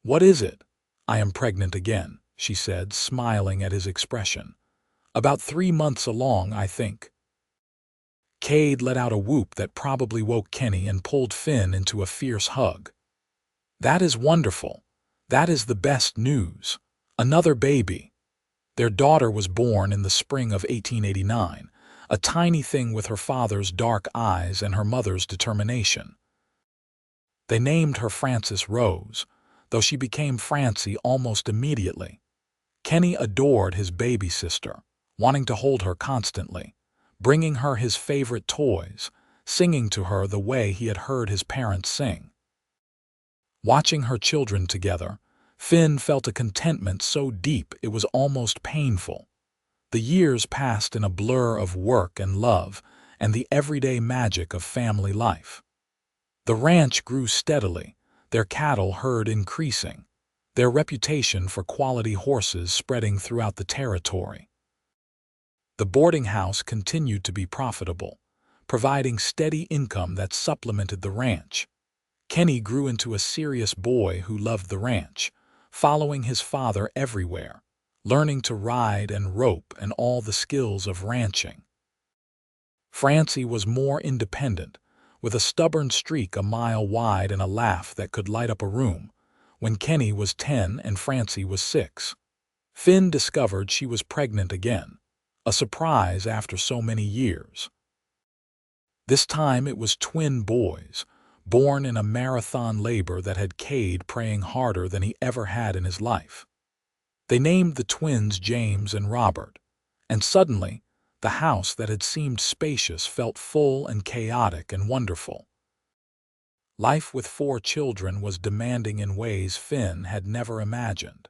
"What is it?" "I am pregnant again," she said, smiling at his expression. "About 3 months along, I think." Kade let out a whoop that probably woke Kenny and pulled Finn into a fierce hug. "That is wonderful. That is the best news. Another baby." Their daughter was born in the spring of 1889, a tiny thing with her father's dark eyes and her mother's determination. They named her Frances Rose, though she became Francie almost immediately. Kenny adored his baby sister, wanting to hold her constantly, bringing her his favorite toys, singing to her the way he had heard his parents sing. Watching her children together, Finn felt a contentment so deep it was almost painful. The years passed in a blur of work and love and the everyday magic of family life. The ranch grew steadily, their cattle herd increasing, their reputation for quality horses spreading throughout the territory. The boarding house continued to be profitable, providing steady income that supplemented the ranch. Kenny grew into a serious boy who loved the ranch, following his father everywhere, learning to ride and rope and all the skills of ranching. Francie was more independent, with a stubborn streak a mile wide and a laugh that could light up a room, when Kenny was 10 and Francie was 6. Finn discovered she was pregnant again, a surprise after so many years. This time it was twin boys, born in a marathon labor that had Kade praying harder than he ever had in his life. They named the twins James and Robert, and suddenly, the house that had seemed spacious felt full and chaotic and wonderful. Life with 4 children was demanding in ways Finn had never imagined.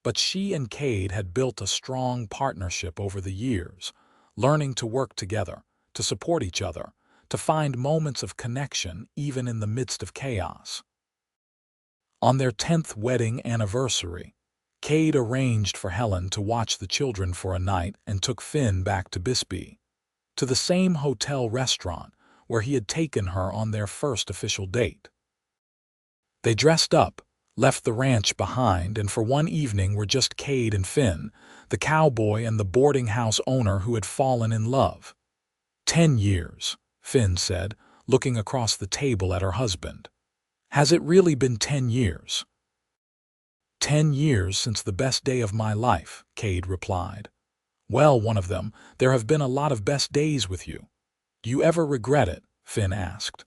But she and Kade had built a strong partnership over the years, learning to work together, to support each other, to find moments of connection even in the midst of chaos. On their 10th wedding anniversary, Kade arranged for Helen to watch the children for a night and took Finn back to Bisbee, to the same hotel restaurant where he had taken her on their first official date. They dressed up, left the ranch behind, and for one evening were just Kade and Finn, the cowboy and the boarding house owner who had fallen in love. 10 years, Finn said, looking across the table at her husband. Has it really been 10 years? 10 years since the best day of my life, Kade replied. Well, one of them, there have been a lot of best days with you. Do you ever regret it? Finn asked.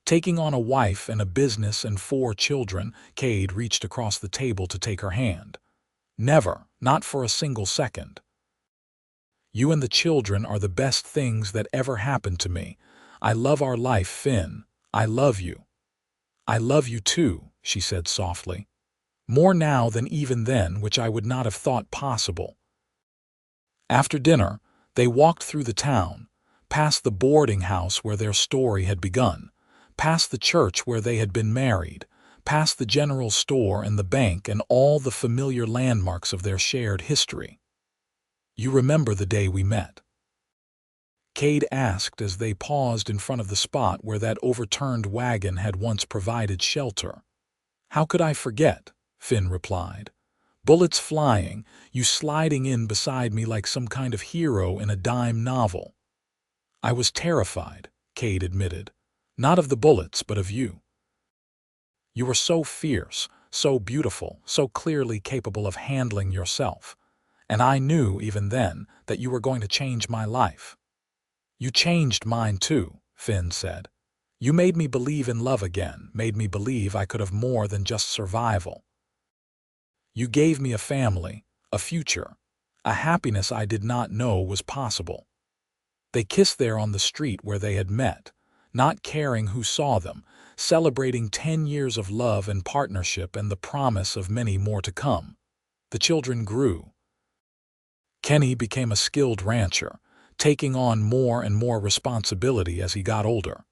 Taking on a wife and a business and 4 children, Kade reached across the table to take her hand. Never, not for a single second. You and the children are the best things that ever happened to me. I love our life, Finn. I love you. I love you too, she said softly. More now than even then, which I would not have thought possible. After dinner, they walked through the town, past the boarding house where their story had begun, past the church where they had been married, past the general store and the bank and all the familiar landmarks of their shared history. You remember the day we met? Kade asked as they paused in front of the spot where that overturned wagon had once provided shelter. How could I forget? Finn replied. Bullets flying, you sliding in beside me like some kind of hero in a dime novel. I was terrified, Kade admitted. Not of the bullets, but of you. You were so fierce, so beautiful, so clearly capable of handling yourself. And I knew even then that you were going to change my life. You changed mine too, Finn said. You made me believe in love again, made me believe I could have more than just survival. You gave me a family, a future, a happiness I did not know was possible. They kissed there on the street where they had met, not caring who saw them, celebrating 10 years of love and partnership and the promise of many more to come. The children grew. Kenny became a skilled rancher, taking on more and more responsibility as he got older.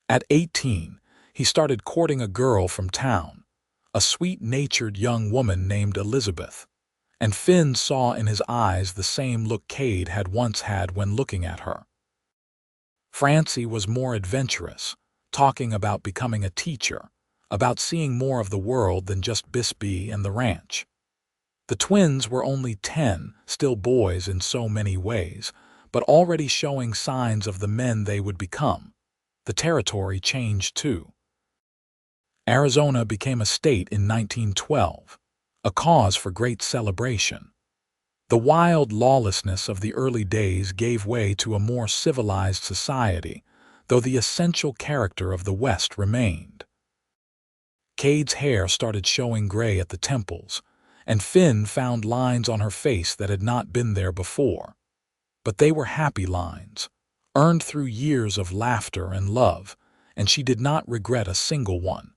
At 18, he started courting a girl from town, a sweet-natured young woman named Elizabeth, and Finn saw in his eyes the same look Kade had once had when looking at her. Francie was more adventurous, talking about becoming a teacher, about seeing more of the world than just Bisbee and the ranch. The twins were only 10, still boys in so many ways, but already showing signs of the men they would become. The territory changed too. Arizona became a state in 1912, a cause for great celebration. The wild lawlessness of the early days gave way to a more civilized society, though the essential character of the West remained. Kade's hair started showing gray at the temples, and Finn found lines on her face that had not been there before. But they were happy lines, earned through years of laughter and love, and she did not regret a single one.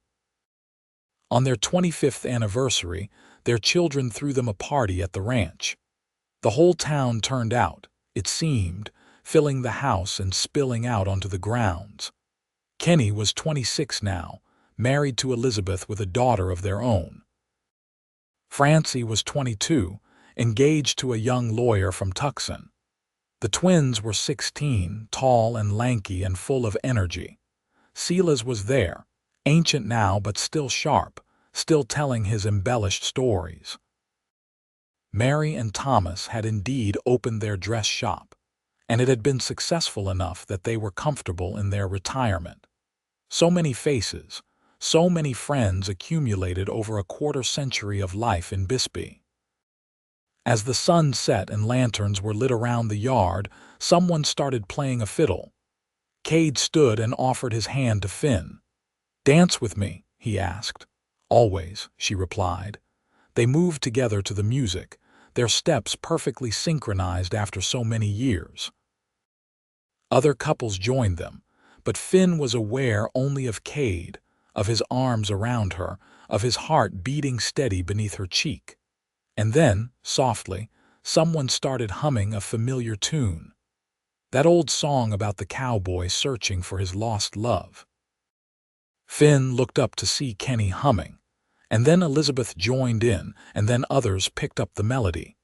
On their 25th anniversary, their children threw them a party at the ranch. The whole town turned out, it seemed, filling the house and spilling out onto the grounds. Kenny was 26 now, married to Elizabeth with a daughter of their own. Francie was 22, engaged to a young lawyer from Tucson. The twins were 16, tall and lanky and full of energy. Silas was there, ancient now but still sharp, still telling his embellished stories. Mary and Thomas had indeed opened their dress shop, and it had been successful enough that they were comfortable in their retirement. So many faces, so many friends accumulated over a quarter-century of life in Bisbee. As the sun set and lanterns were lit around the yard, someone started playing a fiddle. Kade stood and offered his hand to Finn. "Dance with me," he asked. "Always," she replied. They moved together to the music, their steps perfectly synchronized after so many years. Other couples joined them, but Finn was aware only of Kade, of his arms around her, of his heart beating steady beneath her cheek. And then, softly, someone started humming a familiar tune. That old song about the cowboy searching for his lost love. Finn looked up to see Kenny humming, and then Elizabeth joined in, and then others picked up the melody.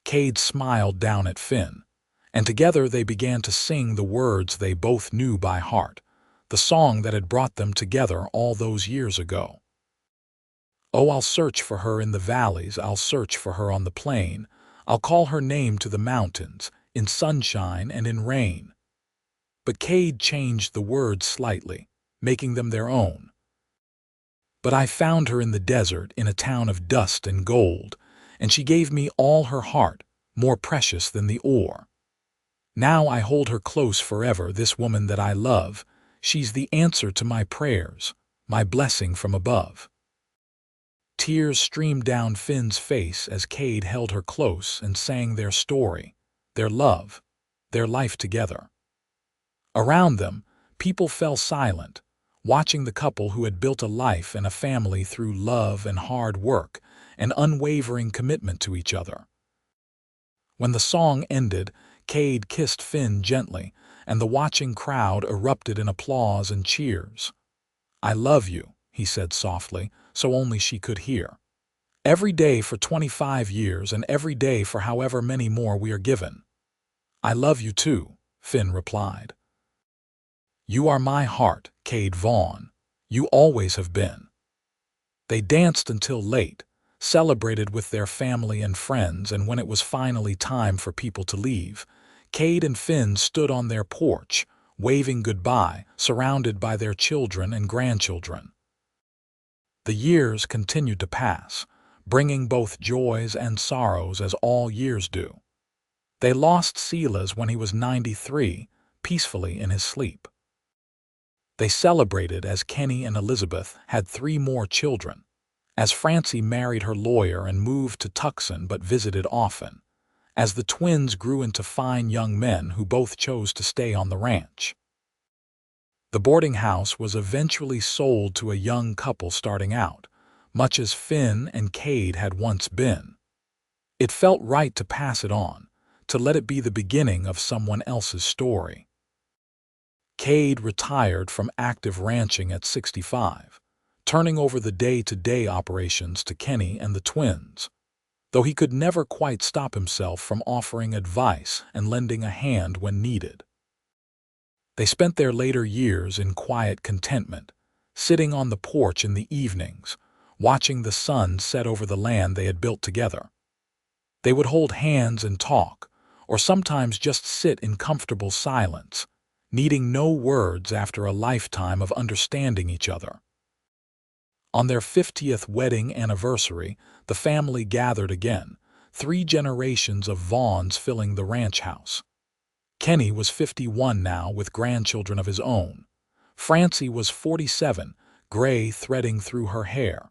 Kade smiled down at Finn, and together they began to sing the words they both knew by heart, the song that had brought them together all those years ago. "Oh, I'll search for her in the valleys, I'll search for her on the plain, I'll call her name to the mountains, in sunshine and in rain." But Kade changed the words slightly, making them their own. "But I found her in the desert, in a town of dust and gold, and she gave me all her heart, more precious than the ore. Now I hold her close forever, this woman that I love, she's the answer to my prayers, my blessing from above." Tears streamed down Finn's face as Kade held her close and sang their story, their love, their life together. Around them, people fell silent, watching the couple who had built a life and a family through love and hard work and unwavering commitment to each other. When the song ended, Kade kissed Finn gently, and the watching crowd erupted in applause and cheers. "I love you," he said softly, so only she could hear. "Every day for 25 years and every day for however many more we are given." "I love you too," Finn replied. "You are my heart, Kade Vaughn. You always have been." They danced until late, celebrated with their family and friends, and when it was finally time for people to leave, Kade and Finn stood on their porch, waving goodbye, surrounded by their children and grandchildren. The years continued to pass, bringing both joys and sorrows as all years do. They lost Silas when he was 93, peacefully in his sleep. They celebrated as Kenny and Elizabeth had 3 more children, as Francie married her lawyer and moved to Tucson but visited often, as the twins grew into fine young men who both chose to stay on the ranch. The boarding house was eventually sold to a young couple starting out, much as Finn and Kade had once been. It felt right to pass it on, to let it be the beginning of someone else's story. Kade retired from active ranching at 65, turning over the day-to-day operations to Kenny and the twins, though he could never quite stop himself from offering advice and lending a hand when needed. They spent their later years in quiet contentment, sitting on the porch in the evenings, watching the sun set over the land they had built together. They would hold hands and talk, or sometimes just sit in comfortable silence, needing no words after a lifetime of understanding each other. On their 50th wedding anniversary, the family gathered again, 3 generations of Vaughns filling the ranch house. Kenny was 51 now with grandchildren of his own. Francie was 47, gray threading through her hair.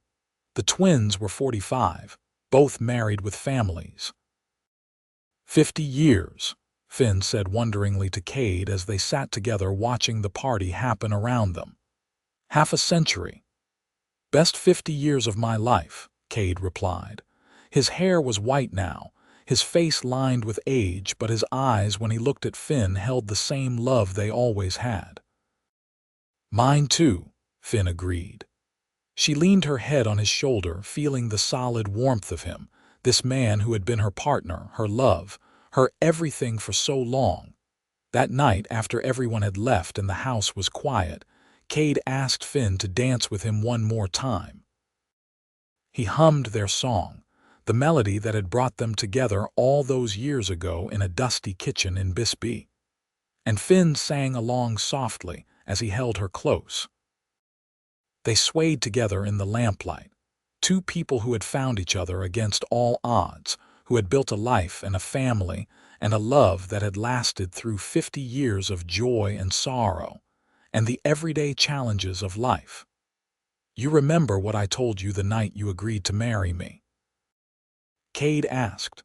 The twins were 45, both married with families. 50 years, Finn said wonderingly to Kade as they sat together watching the party happen around them. Half a century. Best 50 years of my life, Kade replied. His hair was white now, his face lined with age, but his eyes, when he looked at Finn, held the same love they always had. Mine too, Finn agreed. She leaned her head on his shoulder, feeling the solid warmth of him, this man who had been her partner, her love, her everything for so long. That night, after everyone had left and the house was quiet, Kade asked Finn to dance with him one more time. He hummed their song, the melody that had brought them together all those years ago in a dusty kitchen in Bisbee. And Finn sang along softly as he held her close. They swayed together in the lamplight, two people who had found each other against all odds, who had built a life and a family and a love that had lasted through 50 years of joy and sorrow and the everyday challenges of life. You remember what I told you the night you agreed to marry me? Kade asked.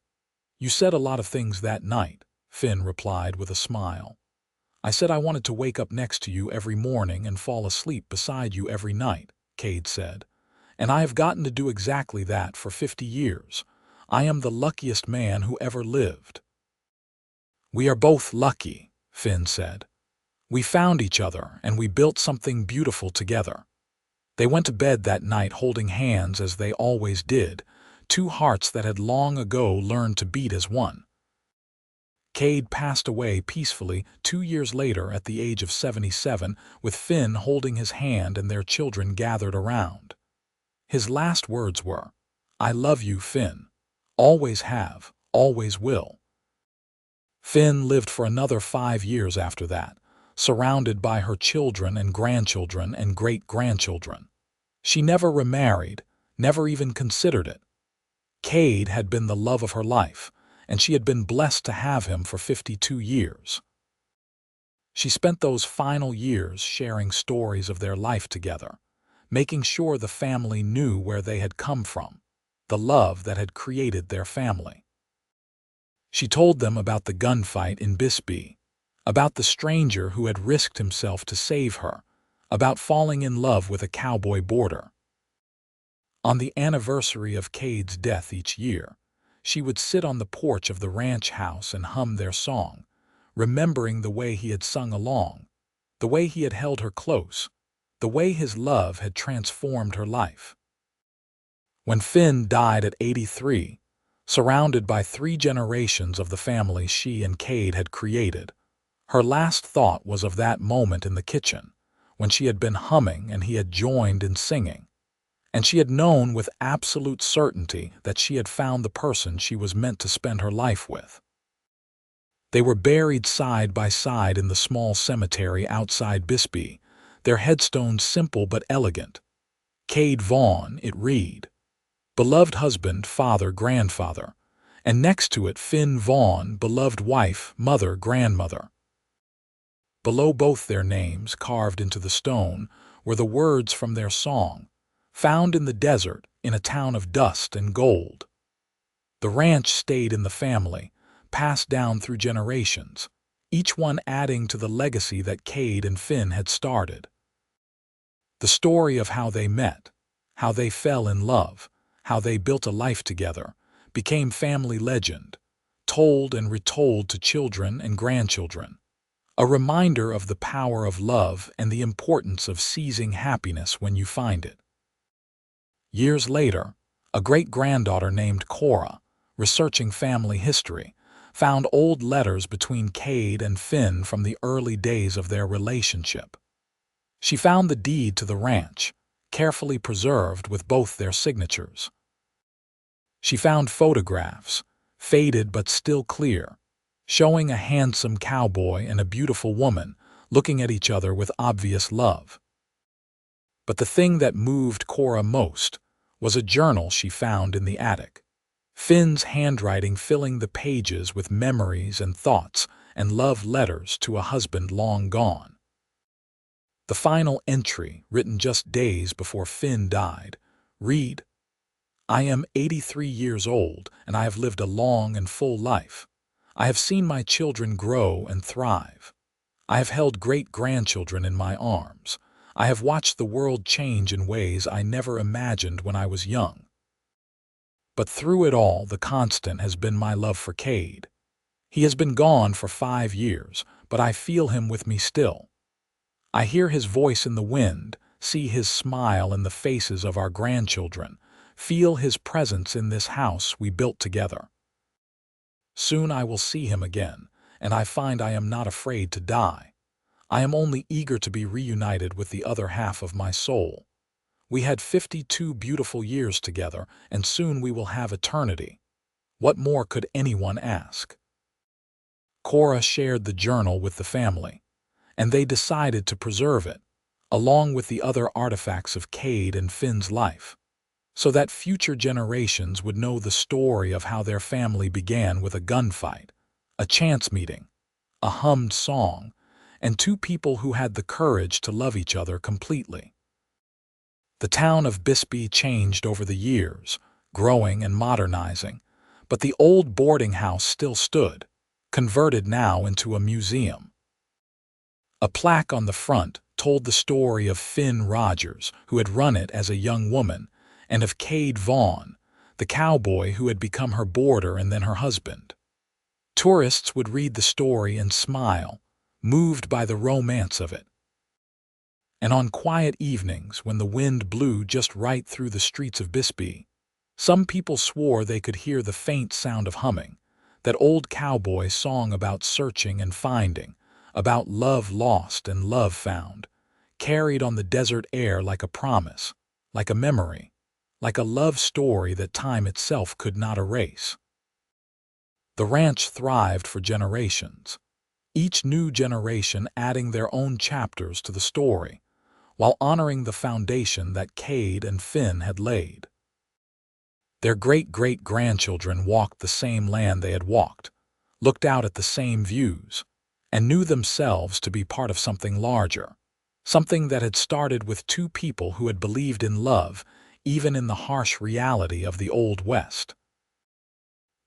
You said a lot of things that night, Finn replied with a smile. I said I wanted to wake up next to you every morning and fall asleep beside you every night, Kade said. And I have gotten to do exactly that for 50 years. I am the luckiest man who ever lived. We are both lucky, Finn said. We found each other and we built something beautiful together. They went to bed that night holding hands as they always did, two hearts that had long ago learned to beat as one. Kade passed away peacefully 2 years later at the age of 77, with Finn holding his hand and their children gathered around. His last words were, I love you, Finn. Always have, always will. Finn lived for another 5 years after that, surrounded by her children and grandchildren and great-grandchildren. She never remarried, never even considered it. Kade had been the love of her life, and she had been blessed to have him for 52 years. She spent those final years sharing stories of their life together, making sure the family knew where they had come from, the love that had created their family. She told them about the gunfight in Bisbee, about the stranger who had risked himself to save her, about falling in love with a cowboy boarder. On the anniversary of Kade's death each year, she would sit on the porch of the ranch house and hum their song, remembering the way he had sung along, the way he had held her close, the way his love had transformed her life. When Finn died at 83, surrounded by 3 generations of the family she and Kade had created, her last thought was of that moment in the kitchen, when she had been humming and he had joined in singing. And she had known with absolute certainty that she had found the person she was meant to spend her life with. They were buried side by side in the small cemetery outside Bisbee, their headstones simple but elegant. Kade Vaughn, it read. Beloved husband, father, grandfather, and next to it Finn Vaughn, beloved wife, mother, grandmother. Below both their names, carved into the stone, were the words from their song, found in the desert in a town of dust and gold. The ranch stayed in the family, passed down through generations, each one adding to the legacy that Kade and Finn had started. The story of how they met, how they fell in love, how they built a life together, became family legend, told and retold to children and grandchildren. A reminder of the power of love and the importance of seizing happiness when you find it. Years later, a great-granddaughter named Cora, researching family history, found old letters between Kade and Finn from the early days of their relationship. She found the deed to the ranch, carefully preserved with both their signatures. She found photographs, faded but still clear, showing a handsome cowboy and a beautiful woman looking at each other with obvious love. But the thing that moved Cora most was a journal she found in the attic, Finn's handwriting filling the pages with memories and thoughts and love letters to a husband long gone. The final entry, written just days before Finn died, read, I am 83 years old, and I have lived a long and full life. I have seen my children grow and thrive. I have held great-grandchildren in my arms. I have watched the world change in ways I never imagined when I was young. But through it all, the constant has been my love for Kade. He has been gone for 5 years, but I feel him with me still. I hear his voice in the wind, see his smile in the faces of our grandchildren, feel his presence in this house we built together. Soon I will see him again, and I find I am not afraid to die. I am only eager to be reunited with the other half of my soul. We had 52 beautiful years together, and soon we will have eternity. What more could anyone ask? Cora shared the journal with the family, and they decided to preserve it, along with the other artifacts of Kade and Finn's life, so that future generations would know the story of how their family began with a gunfight, a chance meeting, a hummed song, and two people who had the courage to love each other completely. The town of Bisbee changed over the years, growing and modernizing, but the old boarding house still stood, converted now into a museum. A plaque on the front told the story of Finn Rogers, who had run it as a young woman, and of Kade Vaughn, the cowboy who had become her boarder and then her husband. Tourists would read the story and smile, moved by the romance of it. And on quiet evenings, when the wind blew just right through the streets of Bisbee, some people swore they could hear the faint sound of humming, that old cowboy song about searching and finding, about love lost and love found, carried on the desert air like a promise, like a memory, like a love story that time itself could not erase. The ranch thrived for generations, each new generation adding their own chapters to the story, while honoring the foundation that Kade and Finn had laid. Their great-great-grandchildren walked the same land they had walked, looked out at the same views, and knew themselves to be part of something larger, something that had started with two people who had believed in love, even in the harsh reality of the Old West.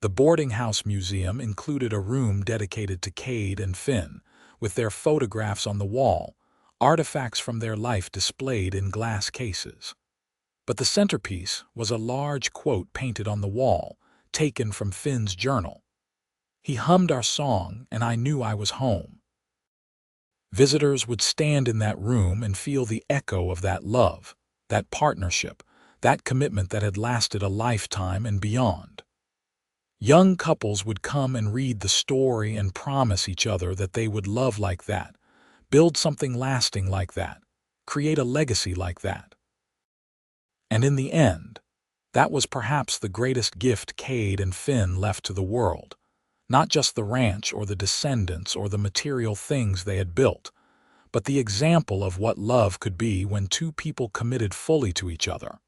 The boarding house museum included a room dedicated to Kade and Finn, with their photographs on the wall, artifacts from their life displayed in glass cases. But the centerpiece was a large quote painted on the wall, taken from Finn's journal. He hummed our song, and I knew I was home. Visitors would stand in that room and feel the echo of that love, that partnership, that commitment that had lasted a lifetime and beyond. Young couples would come and read the story and promise each other that they would love like that, build something lasting like that, create a legacy like that. And in the end, that was perhaps the greatest gift Kade and Finn left to the world, not just the ranch or the descendants or the material things they had built, but the example of what love could be when two people committed fully to each other,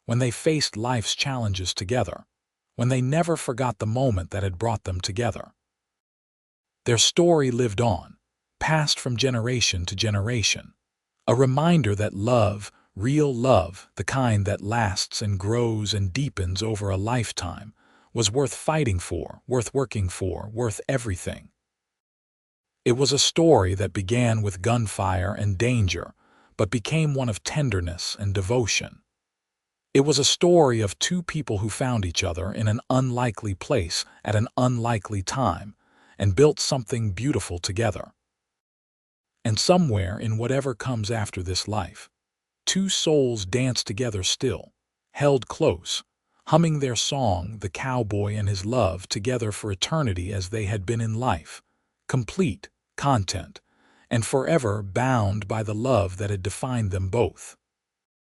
when they faced life's challenges together, when they never forgot the moment that had brought them together. Their story lived on, passed from generation to generation, a reminder that love, real love, the kind that lasts and grows and deepens over a lifetime, was worth fighting for, worth working for, worth everything. It was a story that began with gunfire and danger, but became one of tenderness and devotion. It was a story of two people who found each other in an unlikely place at an unlikely time and built something beautiful together. And somewhere in whatever comes after this life, two souls dance together still, held close, humming their song, the cowboy and his love, together for eternity as they had been in life, complete, content, and forever bound by the love that had defined them both.